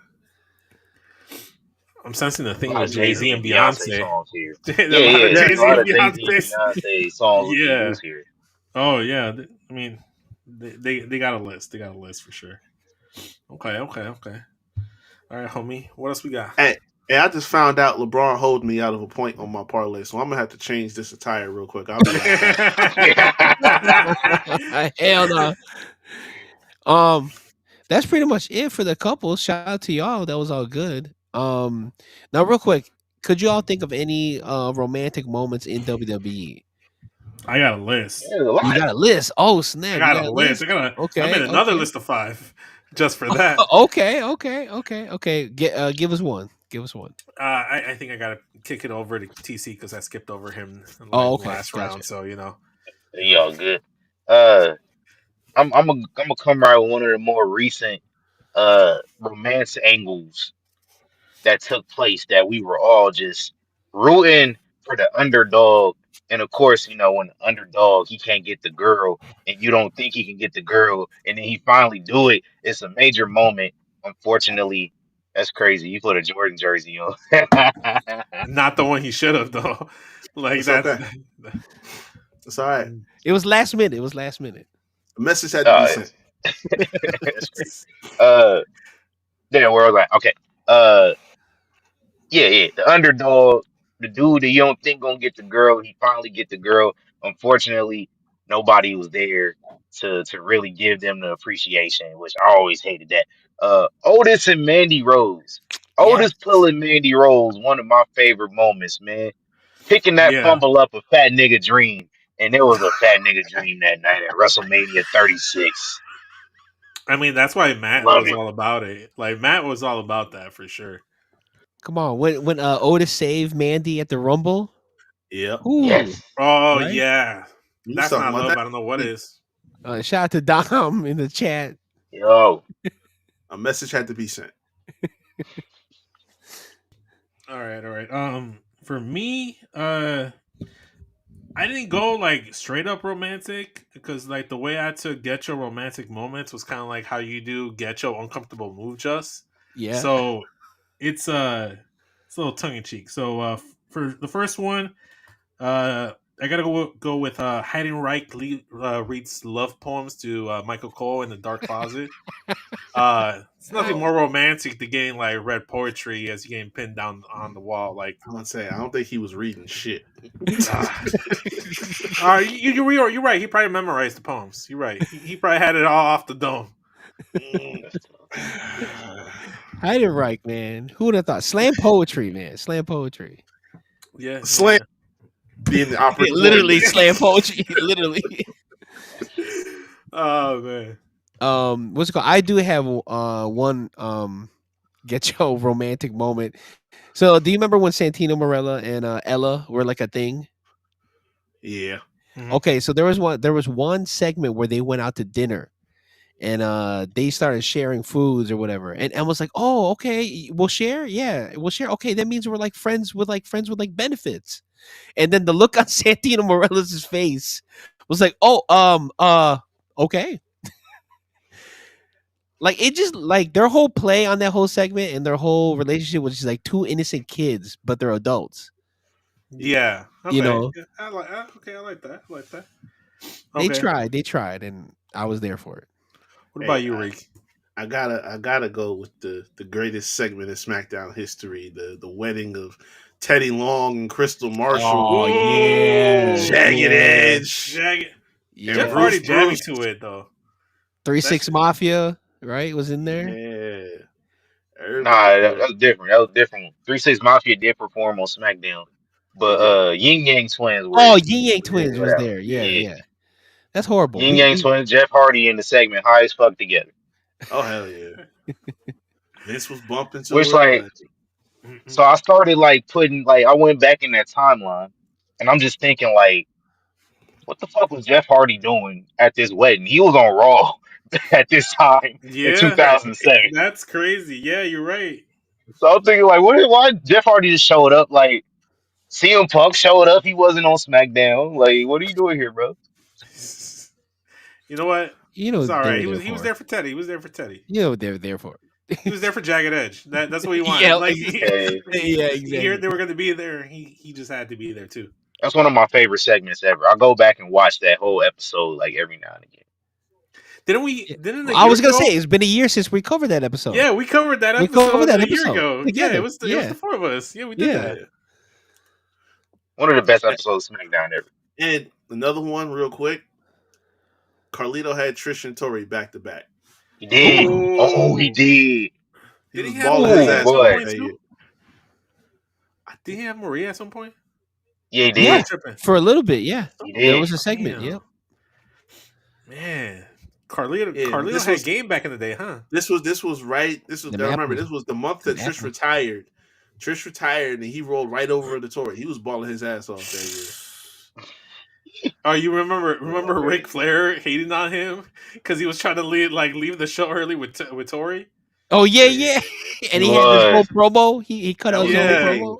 I'm sensing a A theme lot of with Jay Jay Z Z and and Beyonce Beyonce. songs here. A Yeah, lot of yeah. Yeah. Jay There's a Z lot and of Jay Z and Beyonce. Beyonce songs we can Yeah. use here. Oh yeah. I mean, they got a list. They got a list for sure. Okay. Okay. Okay. All right, homie. What else we got? And I just found out LeBron hold me out of a point on my parlay, so I'm gonna have to change this attire real quick. I'll be right back. Hell no. Um, that's pretty much it for the couples. Shout out to y'all. That was all good. Now real quick, could you all think of any romantic moments in WWE? I got a list. There's a You lot. got a list. Oh I snap! You got got a a list. list. I made Okay, another okay, list of 5 just for that. okay. Get give us one. Give us one. I think I gotta kick it over to TC because I skipped over him in Oh, like the okay, last gotcha. round. So Y'all good. Uh, I'm gonna come right with one of the more recent romance angles that took place that we were all just rooting for the underdog. And of course, when the underdog he can't get the girl, and you don't think he can get the girl, and then he finally do it. It's a major moment. Unfortunately, that's crazy. You put a Jordan jersey on. Not the one he should have though. Like It's that's okay. It's all right. It was last minute. It was last minute. The message had to be uh, sent. that's crazy. Uh, then where was I? Okay. Uh, yeah. The underdog, the dude that you don't think gonna get the girl, he finally get the girl. Unfortunately, nobody was there to really give them the appreciation, which I always hated that. Otis and Mandy Rose. Yes. Otis pulling Mandy Rose, one of my favorite moments, man. Picking that yeah. fumble up a fat nigga dream. And it was a fat nigga dream that night at WrestleMania 36. I mean, that's why Matt Love was it. all about it. Like Matt was all about that for sure. Come on. When Otis saved Mandy at the Rumble. Yep. Ooh. Yes. Oh Right. yeah, You was that's talking not about love. that. I don't know what is. Shout out to Dom in the chat. Yo. A message had to be sent. All right, all right. For me, I didn't go like straight up romantic because like the way I took Getcho romantic moments was kind of like how you do Getcho uncomfortable move just. Yeah. So it's a little tongue in cheek. So for the first one, I gotta go with Heidenreich reads love poems to Michael Cole in the dark closet. It's nothing more romantic than getting like read poetry as you're getting pinned down on the wall. Like, I'm gonna say I don't think he was reading shit. uh, you're right. He probably memorized the poems. You're right. He probably had it all off the dome. That's tough. Heidenreich, man. Who would have thought? Slam poetry, man. Slam poetry. Yeah, Slam being the operative word. Literally slam poetry. Literally. Oh man. What's it called? I do have one get your romantic moment. So do you remember when Santino Marella and Ella were like a thing? Yeah. Mhm. Okay, so there was one segment where they went out to dinner and they started sharing foods or whatever. And Emma's like, "Oh, okay, we'll share. Yeah, we'll share. Okay, that means we're like friends with benefits." And then the look on Santino Morella's face was like, "Oh, okay." Like it just like their whole play on that whole segment and their whole relationship was just like two innocent kids, but they're adults. Yeah. You Okay. know, Yeah, I like. Okay, I like that. I like that. they Okay. tried, and I was there for it. What Hey, about you, Reek? I gotta go with the greatest segment in SmackDown history, the wedding of Teddy Long and Crystal Marshall, Oh yeah, Ooh, Jagged yeah, Edge, Jagged. and Jeff yeah. Bruce Hardy jamming Bruce. to it though. Three That Six shit. Mafia, right? Was in there. Yeah. Nah, Everybody that was. was different. That was different. 3-6 Mafia did perform on SmackDown. They But did. Yin Yang Twins Oh, were Yin Yang Twins for was that one. there. Yeah, Yeah. yeah. That's horrible. Yin We Yang we Twins, Jeff Hardy in the segment, high as fuck together. Oh hell yeah. Vince was bumping Which to it. like Like, so I started like putting like I went back in that timeline and I'm just thinking like what the fuck was Jeff Hardy doing at this wedding? He was on Raw at this time in Yeah, 2007. that's crazy. Yeah, you're right. So I'm thinking like, why Jeff Hardy just showed up? Like CM Punk showed up, he wasn't on SmackDown. Like, what are you doing here, bro? You know what? you know It's what all they right. were He there was he was for. there for Teddy. He was there for Teddy. You know what they were there for. He was there for Jagged Edge. That's what he wanted. Yeah, Like Okay. yeah, he heard exactly. they were going to be there. He just had to be there too. That's one of my favorite segments ever. I go back and watch that whole episode like every now and again. Didn't we? Yeah. Didn't a I year was gonna say ago? it's been a year since we covered that episode. Yeah, we covered that We covered episode that a year episode ago. Yeah, together. it was Yeah, the four of us. Yeah, we did yeah. that. One of the best episodes of SmackDown ever. and another one real quick. Carlito had Trish and Tori back to back. He did. Oh, he Oh, did. He did he was have balling his Maria Oh at ass some off boy. point that year. too? Did he have Maria at some point? Yeah, he Or am I Yeah, did. tripping? for a little bit. Yeah, He there did. was a segment. Damn, Yep. man, Carlito Yeah, Carlito had game back in the day, huh? this was right. This was The I map remember was this was the month the that map Trish was. retired. Trish retired and he rolled right over the Tory. He was balling his ass off that year. Oh, you remember Yeah, Ric crazy. Flair hating on him because he was trying to leave the show early with Tori? Oh yeah, Yeah. yeah. And He he had this whole was. promo. He cut That out his was a own big Yeah, promo. thing.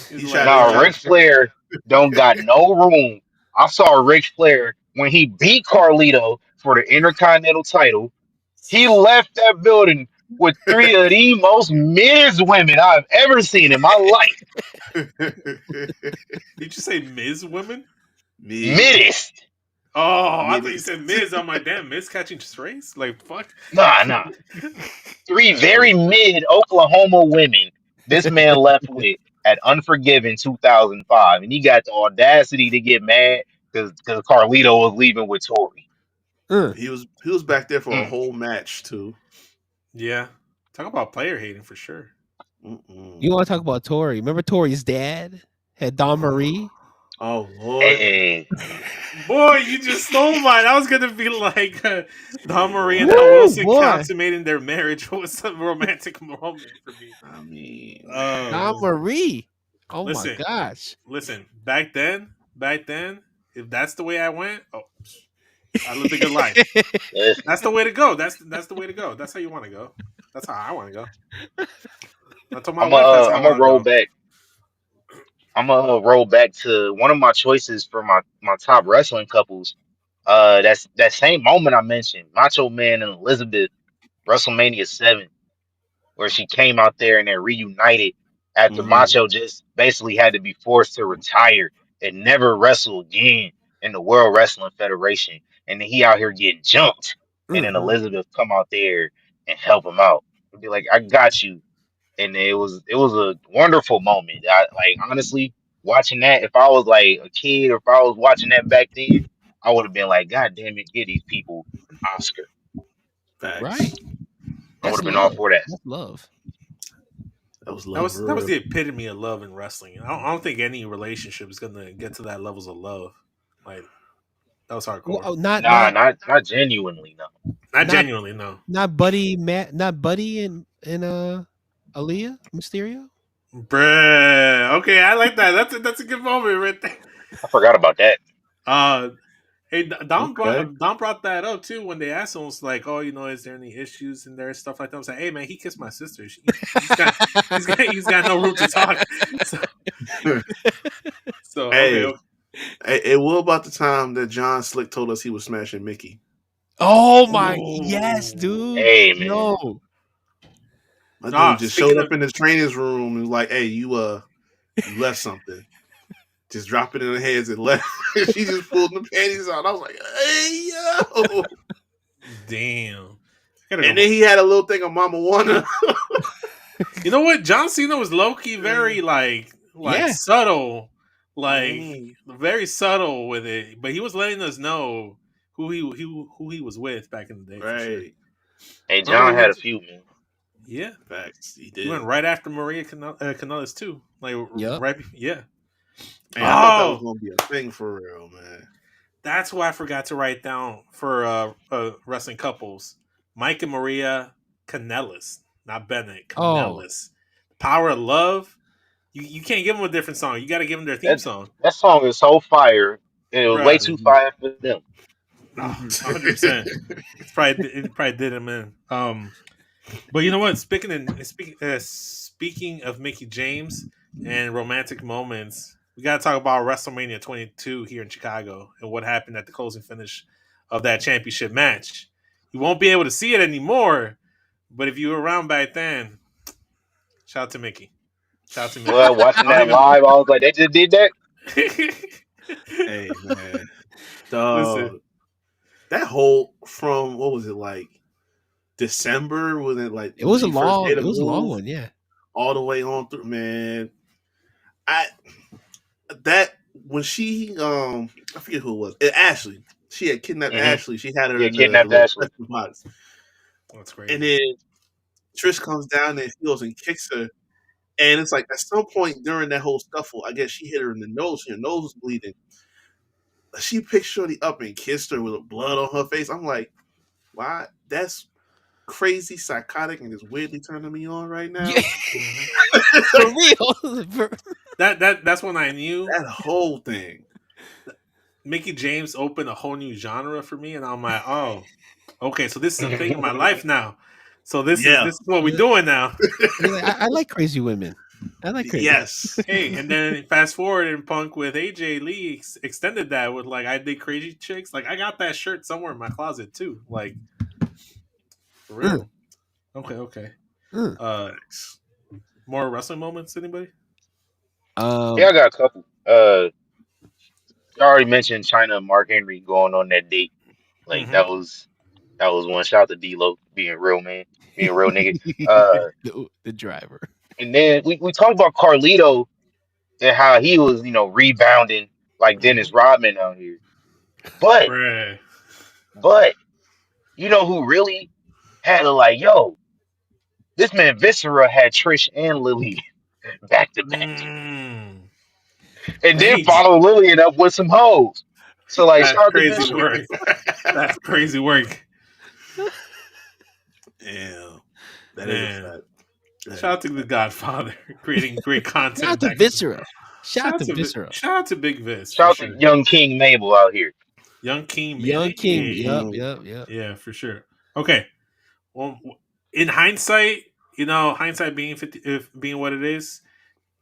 he's He like, tried to Nah, he tried Ric to Flair don't got no room. I saw Ric Flair when he beat Carlito for the Intercontinental title. He left that building with three of the most Miz women I've ever seen in my life. Did you say Ms. Women? Mid. Oh, I thought you Mid. said Miz. I'm like, damn, Miz catching strays? Like, fuck. Nah. Three Hey, very mid Oklahoma women this man left with at Unforgiven 2005. And he got the audacity to get mad because Carlito was leaving with Tori. Uh, he was back there for a Mm. whole match too. Yeah. Talk about player hating for sure. you Mm-mm. want to talk about Tori? Remember Tori's dad had Don Marie? Oh Lord, Hey, Boy, you just stole mine. I was gonna be like Don Marie and Al Woo, Wilson boy. consummating their marriage was some romantic moment for me. I mean, Don Oh, Marie. Oh my listen, gosh. listen. Back then, if that's the way I went, oh, I lived a good life. listen, That's the way to go. That's the way to go. That's how you want to go. That's how I want to go. I told my wife that's how I I'm a want to roll go. back. I'm gonna roll back to one of my choices for my top wrestling couples. That's that same moment I mentioned, Macho Man and Elizabeth, WrestleMania 7, where she came out there and they reunited after mhm. Macho just basically had to be forced to retire and never wrestle again in the World Wrestling Federation. And then he out here getting jumped. And then Mhm. Elizabeth come out there and help him out. And be like, I got you. And it was a wonderful moment. I like honestly watching that, if I was like a kid or if I was watching that back then, I would have been like, God damn it, give these people Oscar. Right. Facts. I would That's have been all love. for that. That's love. That was That love was for that was real. the epitome of love in wrestling. I don't think any relationship is gonna get to that levels of love. Like that was Well, hardcore. oh, not Nah, not not genuinely, no. Not not genuinely, no. not Buddy Matt, not Buddy and Aaliyah Mysterio. Bruh. Okay, I like that. That's a good moment right there. I forgot about that. Uh, hey, Okay. Don brought that up too when they asked him. Was like, oh, is there any issues in there, stuff like that. I was like, hey man, he kissed my sister. He's got no room to talk. So, okay, Hey, okay. what about the time that John Slick told us he was smashing Mickey? Oh my yes, Ooh. dude. Hey man. Yo. My dude just showed Speaking up of in his trainer's room and was like, "Hey, you left something." Just drop it in her hands and left. She just pulled the panties out. I was like, "Hey yo!" damn, I gotta And go. then he had a little thing of Mama Wanna. You know what? John Cena was low key very like Yeah. subtle, like Mm, very subtle with it, but he was letting us know who he was with back in the day for sure. right. Hey, Remember he John had went a few, man. yeah, Facts. He he went did. right after Maria Canellis too, like Yep. yeah. Man, I thought that was Oh, gonna be a thing for real, man. that's why I forgot to write down for wrestling couples, Mike and Maria Canellis, not Bennett Oh. Canellis. Power of Love. You can't give them a different song. You got to give them their theme That song, that song is so fire, and it was way bruh. too Mhm. fire for them. Oh, Mhm. 100%. It probably did him in. But you know what? Speaking of Mickey James and romantic moments, we got to talk about WrestleMania 22 here in Chicago and what happened at the closing finish of that championship match. You won't be able to see it anymore, but if you were around back then, shout out to Mickey. Shout out to Mickey. Well, watching I don't that even. live, I was like, they just did that. Hey man, Listen, dog. That whole from what was it like December? Was it like It when was a she first long, made it a was a long move one, yeah. all the way on through? Man, I that when she I forget who it was. Ashley. She had kidnapped Hmm. Ashley. She had her Yeah, in the kidnapped little Ashley. question box, that's and crazy. then Trish comes down there, he goes and kicks her. And it's like at some point during that whole scuffle, I guess she hit her in the nose. Her nose was bleeding. She picked Shorty up and kissed her with blood on her face. I'm like, why? That's crazy, psychotic, and it's weirdly turning me on right Yeah, now. hmm for real. That's when I knew That whole thing. Mickey James opened a whole new genre for me, and I'm like, oh, okay, so this is a thing in my life now. So this is Yeah. this is what we're You're doing now. like, I like crazy women. I like crazy. Yes. Hey, and then fast forward in Punk with AJ Lee extended that with like I did crazy chicks. Like I got that shirt somewhere in my closet too. Like for Mm. real. Okay. Mm. More wrestling moments. Anybody? Yeah, Um, I got a couple. I already mentioned China and Mark Henry going on that date. Like Mm-hmm. that was one. Shout out to D-Lo being real man, being a real nigga. Uh, the driver. and then we talked about Carlito and how he was, rebounding like Mm-hmm. Dennis Rodman out here. But Right. but you know who really had to like, yo, this man Viscera had Trish and Lily back to back, Mm. and then Hey, follow Lillian up with some hoes. So like, that's shout out to crazy Viscera. work. That's crazy work, Yeah, that is a man. fact. That Shout is out to the Godfather, creating great Shout out content to back in the. Viscera. Shout out to Viscera. Shout out to Big Vis Shout for out to sure. young King Mabel out here. Young King, Young King. Yep, hey, Mm. yep, yep. yeah, for sure. Okay, well, in hindsight, hindsight being 50, if being what it is,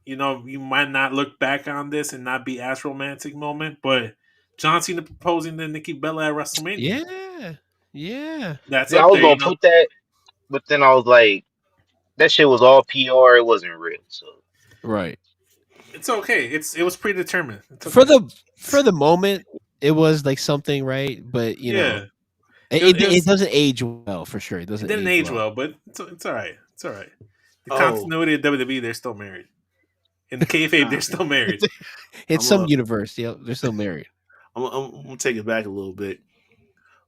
you might not look back on this and not be as romantic moment, but John Cena proposing to Nikki Bella at WrestleMania, Yeah, yeah. that's See, I up was there. gonna put that, but then I was like, that shit was all PR. It wasn't real. So Right. It's okay. It was predetermined. It's For okay. the moment, it was like something, right? But Yeah, it it doesn't age well for sure. It it doesn't didn't age age well. well, but it's all right. It's all right. The Oh, continuity of WWE, they're still married. In the kayfabe, they're nah. still married. It's I'm some universe. Yep, they're still married. I'm gonna take it back a little bit.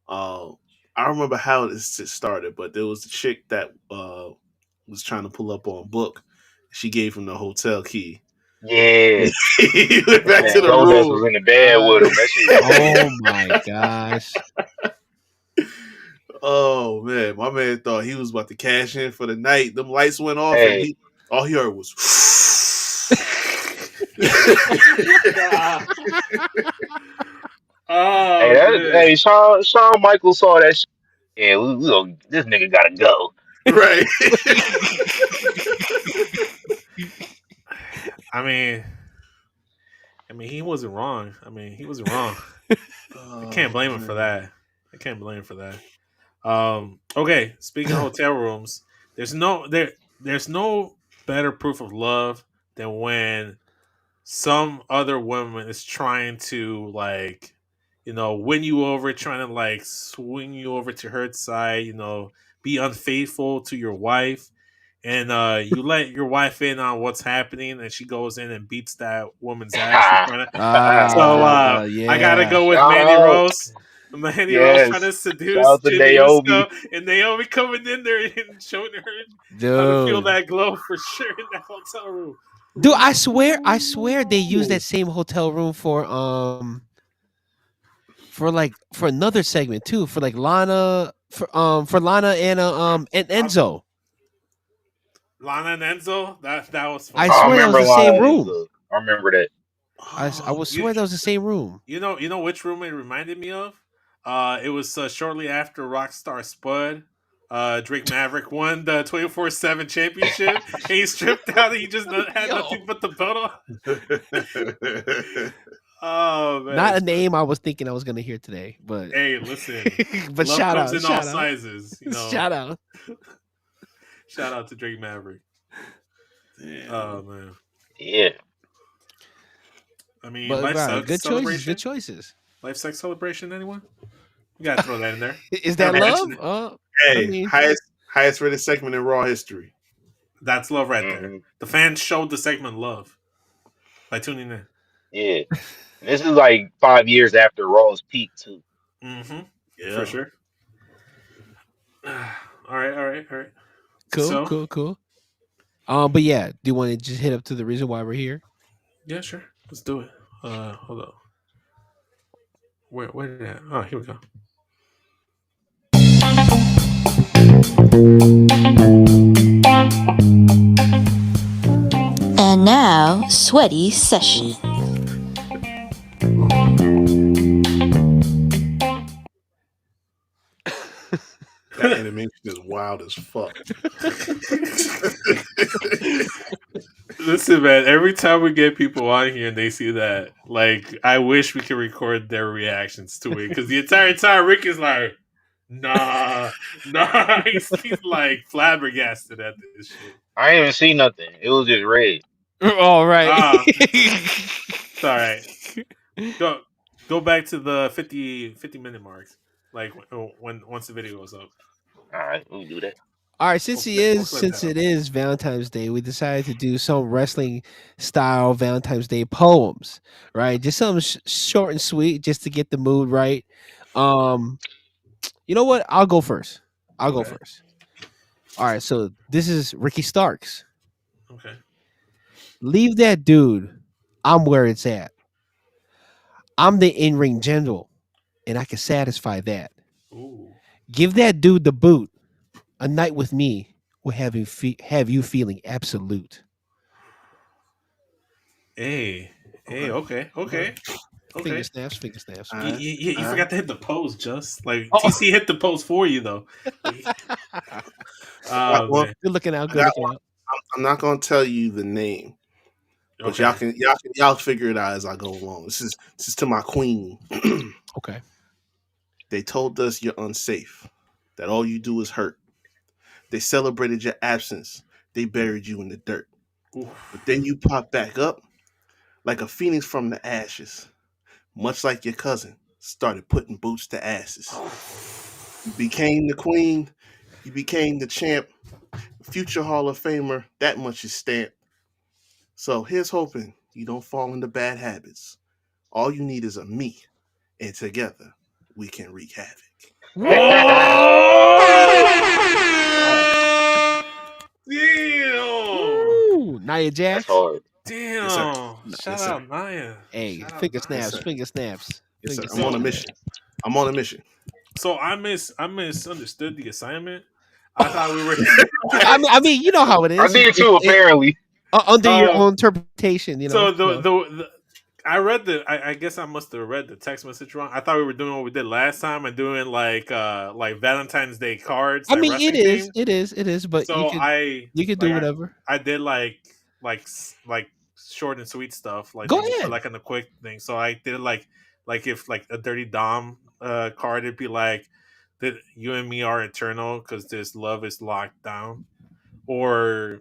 Uh, I remember how this started, but there was a chick that was trying to pull up on Book. She gave him the hotel key. yeah, He went and back to then the Goldust room. was in the bed with him. That shit was crazy. Oh my gosh. Oh man, my man thought he was about to cash in for the night. Them lights went off, and Hey, all he heard was. hey, Oh that, man. hey, Shawn Michaels saw that. Shit. Yeah, this nigga gotta go. Right. I mean, he wasn't wrong. He wasn't wrong. I can't Oh blame him for man. that. I can't blame him for that. Okay, speaking of hotel rooms, there's no better proof of love than when some other woman is trying to like, win you over, trying to like swing you over to her side, be unfaithful to your wife, and you let your wife in on what's happening, and she goes in and beats that woman's ass for trying to. So I gotta Yeah. go with Shout Mandy out, Rose. Mandy Rose trying to yes. Shout seduce out to Jimmy Naomi. Uso, and Naomi coming in there and showing her how to feel Dude. that glow for sure in that hotel room. Dude, I swear they used that same hotel room for another segment too, for like Lana for Lana and Uh, Enzo. Lana and Enzo, that was I funny. I swear that was remember the Lana same and room. Enzo. I remember that. I Oh, would You swear that was the same room. you know which room it reminded me of? It was shortly after Rockstar Spud. Drake Maverick won the 24/7 championship, and he stripped out. And he just had Yo. nothing but the belt on. Oh man! Not a name I was thinking I was gonna hear today, but Hey, listen, but love shout comes out, in all shout out, sizes. shout out. Shout out to Drake Maverick. Oh damn. man, Yeah. But life wow, sucks good choices, good celebration. choices. Life sucks celebration. Anyone? You gotta throw that in there. Is that Gotta love? mention it. I Hey, mean, highest rated segment in Raw history. That's love right there. hmm The fans showed the segment love by tuning in. Yeah. And this is like 5 years after Raw's peak too. Mm-hmm. For Yeah. sure. All right, all right, all right. cool, So, cool, cool. But yeah, do you want to just hit up to the reason why we're here? yeah, sure. Let's do it. Hold on. Where did that? Oh, here we go. And now, Sweaty Session. That animation is wild as fuck. Listen, man. Every time we get people on here and they see that, like, I wish we could record their reactions to it because the entire time Rick is like, Nah. He's like flabbergasted at this shit. I ain't even see nothing. It was just red. All right. It's all right. Go go back to the 50 minute marks. Like when once the video goes up. All right, we can do that. All right, We'll clip since that up. it is Valentine's Day, we decided to do some wrestling style Valentine's Day poems, right? Just something short and sweet, just to get the mood right. Um, you know what? I'll go first. I'll go Okay. first. All right, so this is Ricky Starks. Okay. Leave that dude. I'm where it's at. I'm the in ring general, and I can satisfy that. Ooh. Give that dude the boot. A night with me will have you feeling absolute. Hey. Hey. Okay. Okay. Okay. Finger Okay. snaps, finger snaps. All You, right. you, you All you right. forgot to hit the post, just like Oh, TC hit the post for you though. Oh Well, man. good looking out. I Good got looking one. out. I'm not gonna tell you the name, but Okay. y'all figure it out as I go along. This is to my queen. Okay. They told us you're unsafe, that all you do is hurt. They celebrated your absence. They buried you in the dirt. But Oof. then you pop back up like a phoenix from the ashes, much like your cousin started putting boots to asses. You became the queen. You became the champ. Future Hall of Famer. That much is stamped. So here's hoping you don't fall into bad habits. All you need is a me, and together we can wreak havoc. Whoa! Woo! Nia That's Jax. hard. Yes, sir. Damn! Shout Yes, sir. out Naya. Hey, Shout out finger Naya. Yes, snaps, sir. finger snaps, Yes, sir. finger I'm on a snaps. So mission. I'm on a mission. I misunderstood the assignment. I thought we were. I mean, you know how it I is. did too, apparently. Under your um. own interpretation, you know. So So the I read I guess I must have read the text message wrong. I thought we were doing what we did last time and doing like Valentine's Day cards, I like mean, wrestling themed. it is. But So you could do like whatever. I did like short and sweet stuff, like Go maybe put ahead. like in a quick thing. So I did like if like a Dirty Dom card, it'd be like that you and me are eternal because this love is locked down, or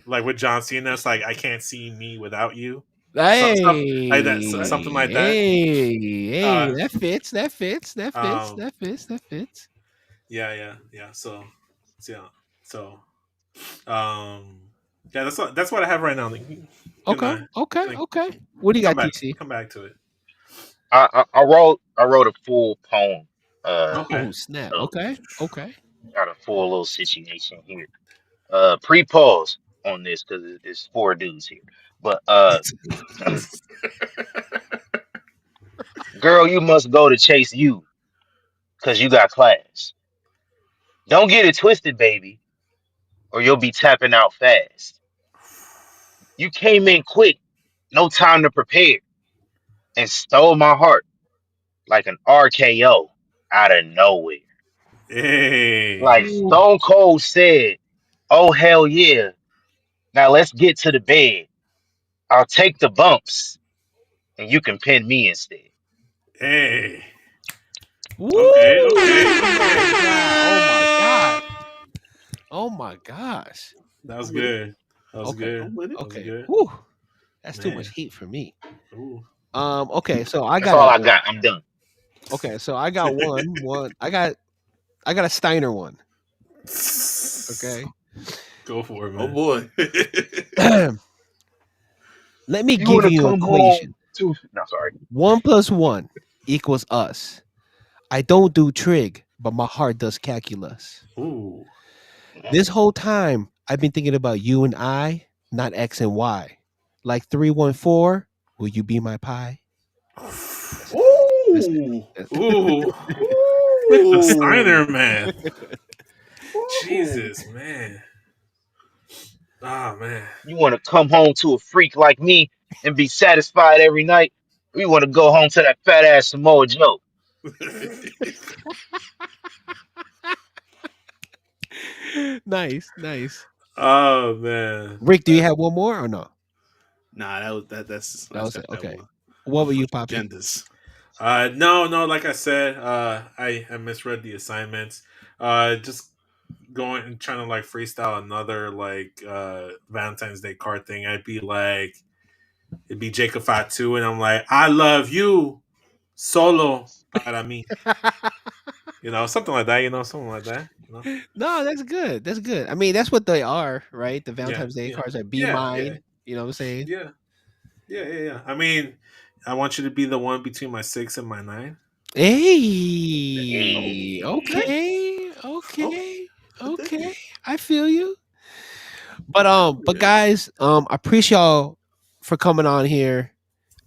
like with John Cena, it's like I can't see me without you. Stuff like that, Hey, something like that. hey, Uh, that fits. That fits. That fits. um, That fits. That fits. yeah. Yeah, so, um, yeah, that's what I have right now. Like, Okay. gonna, Okay. gonna Okay. What do you got, TC? come back to it. I wrote a full poem. Okay. Oh snap. So Okay. Okay. got a full little situation here. Pre-pause on this because it's four dudes here. But girl, you must go to chase you because you got class. Don't get it twisted, baby, or you'll be tapping out fast. You came in quick, no time to prepare, and stole my heart like an RKO out of nowhere. Hey, Like Ooh. Stone Cold said, "Oh hell yeah! Now let's get to the bed. I'll take the bumps, and you can pin me instead." hey. Woo! Okay. Oh my god. Oh my god. Oh my gosh. That was I'm with it. good. That was Okay. good. I'm with it. That was Okay. good. Whew. That's too much Man. heat for me. Ooh. Okay, so I That's got all a I got. I'm done. okay, so I got one. I got a Steiner one. Okay. Go for it, Oh man. boy. Let me You give want to you an come home equation. to? No, sorry. 1 + 1 equals us. I don't do trig, but my heart does calculus. Ooh. This whole time, I've been thinking about you and I, not X and Y. Like 314, will you be my pie? That's it. That's Ooh. it. Ooh. The Ooh. Steiner man. Ooh. Jesus, man. Ah, man. You want to come home to a freak like me and be satisfied every night? We want to go home to that fat ass Samoa Joe. Nice, nice. Oh, man. Rick, do you have one more or no? Nah, that's That I just was it. got that Okay. one. What I'm were for you, the Poppy? agendas. No, no. Like I said, I misread the assignments. Just going and trying to like freestyle another like Valentine's Day card thing. I'd be like, it'd be Jacob Fatu, and I'm like, I love you, solo para mí. Something like that. Something like that. No, that's good. That's good. I mean, that's what they are, right? The Yeah, Valentine's Day yeah, cards are be yeah, yeah, mine. You know what I'm saying? yeah, yeah, yeah, yeah. I mean, I want you to be the one between my 6 and my 9. Hey, Okay, okay, okay, okay, I dig okay. it. I feel you. But Yeah. guys, I appreciate y'all for coming on here.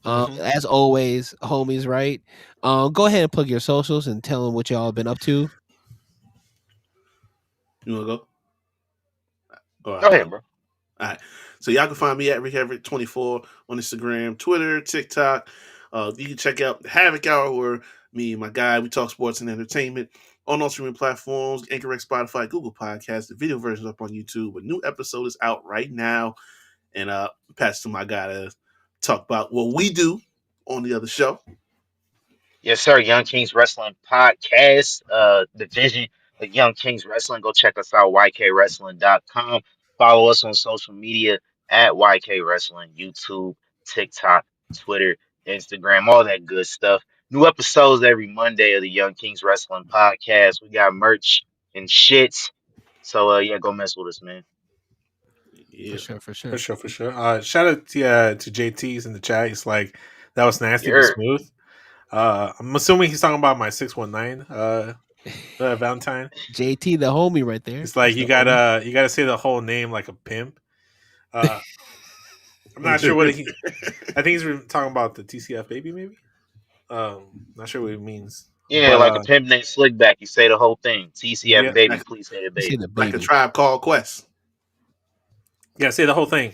Hmm. As always, homies, right? Go ahead and plug your socials and tell them what y'all been up to. You wanna go? Or Go I ahead, go. bro. All right. So y'all can find me at Rick Everett 24 on Instagram, Twitter, TikTok. You can check out the Havoc Hour where me and my guy we talk sports and entertainment on all streaming platforms, Anchor, Spotify, Google Podcasts. The video version is up on YouTube. A new episode is out right now, and pass it to my guy to talk about what we do on the other show. Yes, sir. Young Kings Wrestling Podcast, division of Young Kings Wrestling. Go check us out, ykwrestling.com. Follow us on social media at YK Wrestling, YouTube, TikTok, Twitter, Instagram, all that good stuff. New episodes every Monday of the Young Kings Wrestling Podcast. We got merch and shit. So yeah, go mess with us, man. For Yeah. sure, for For sure. sure, for sure. Shout out to JT's in the chat. He's like, that was nasty but Yeah. smooth. I'm assuming he's talking about my 619 Valentine. JT, the homie, right there. It's like That's the homie. you gotta say the whole name like a pimp. Uh, I'm not sure what he. I think he's talking about the TCF baby, maybe. Not sure what it means, Yeah, but like a pimp named Slickback. You say the whole thing. TCF yeah, baby, like, please say the You see baby. the like a baby. tribe called Quest. yeah. Say the whole thing.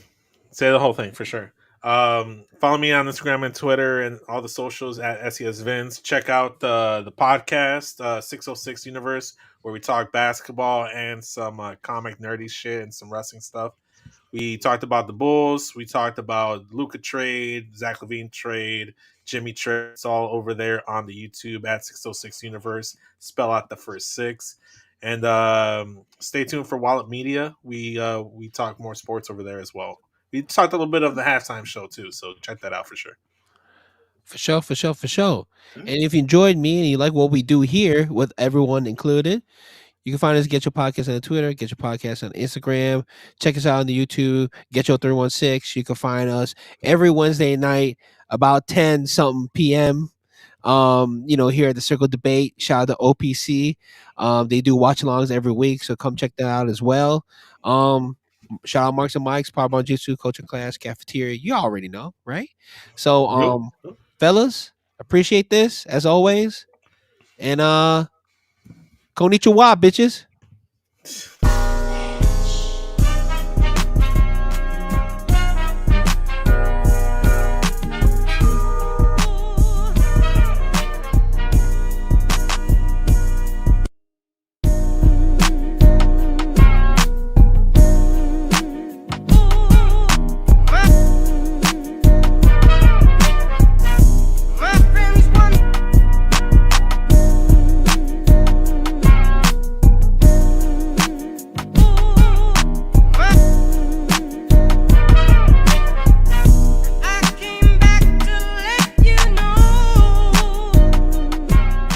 Say the whole thing for sure. Follow me on Instagram and Twitter and all the socials at SES Vince. Check out the podcast 606 Universe where we talk basketball and some comic nerdy shit and some wrestling stuff. We talked about the Bulls. We talked about Luca trade, Zach Levine trade, Jimmy trade. It's all over there on the YouTube at 606 Universe. Spell out the first six. And stay tuned for Wallet Media. We talk more sports over there as well. We talked a little bit of the halftime show too, so check that out for sure. For sure, for sure, for sure. Huh? And if you enjoyed me and you like what we do here with everyone included, you can find us Get Your Podcast on Twitter, Get Your Podcast on Instagram. Check us out on the YouTube, Get Your 316. You can find us every Wednesday night about 10 something PM. Here at the Circle Debate. Shout out to OPC. They do watch alongs every week, so come check that out as well. Shout out Marks and Mike's, Powerball Jitsu, coaching class, cafeteria. You already know, right? So Yep. fellas, appreciate this as always. And konnichiwa, bitches.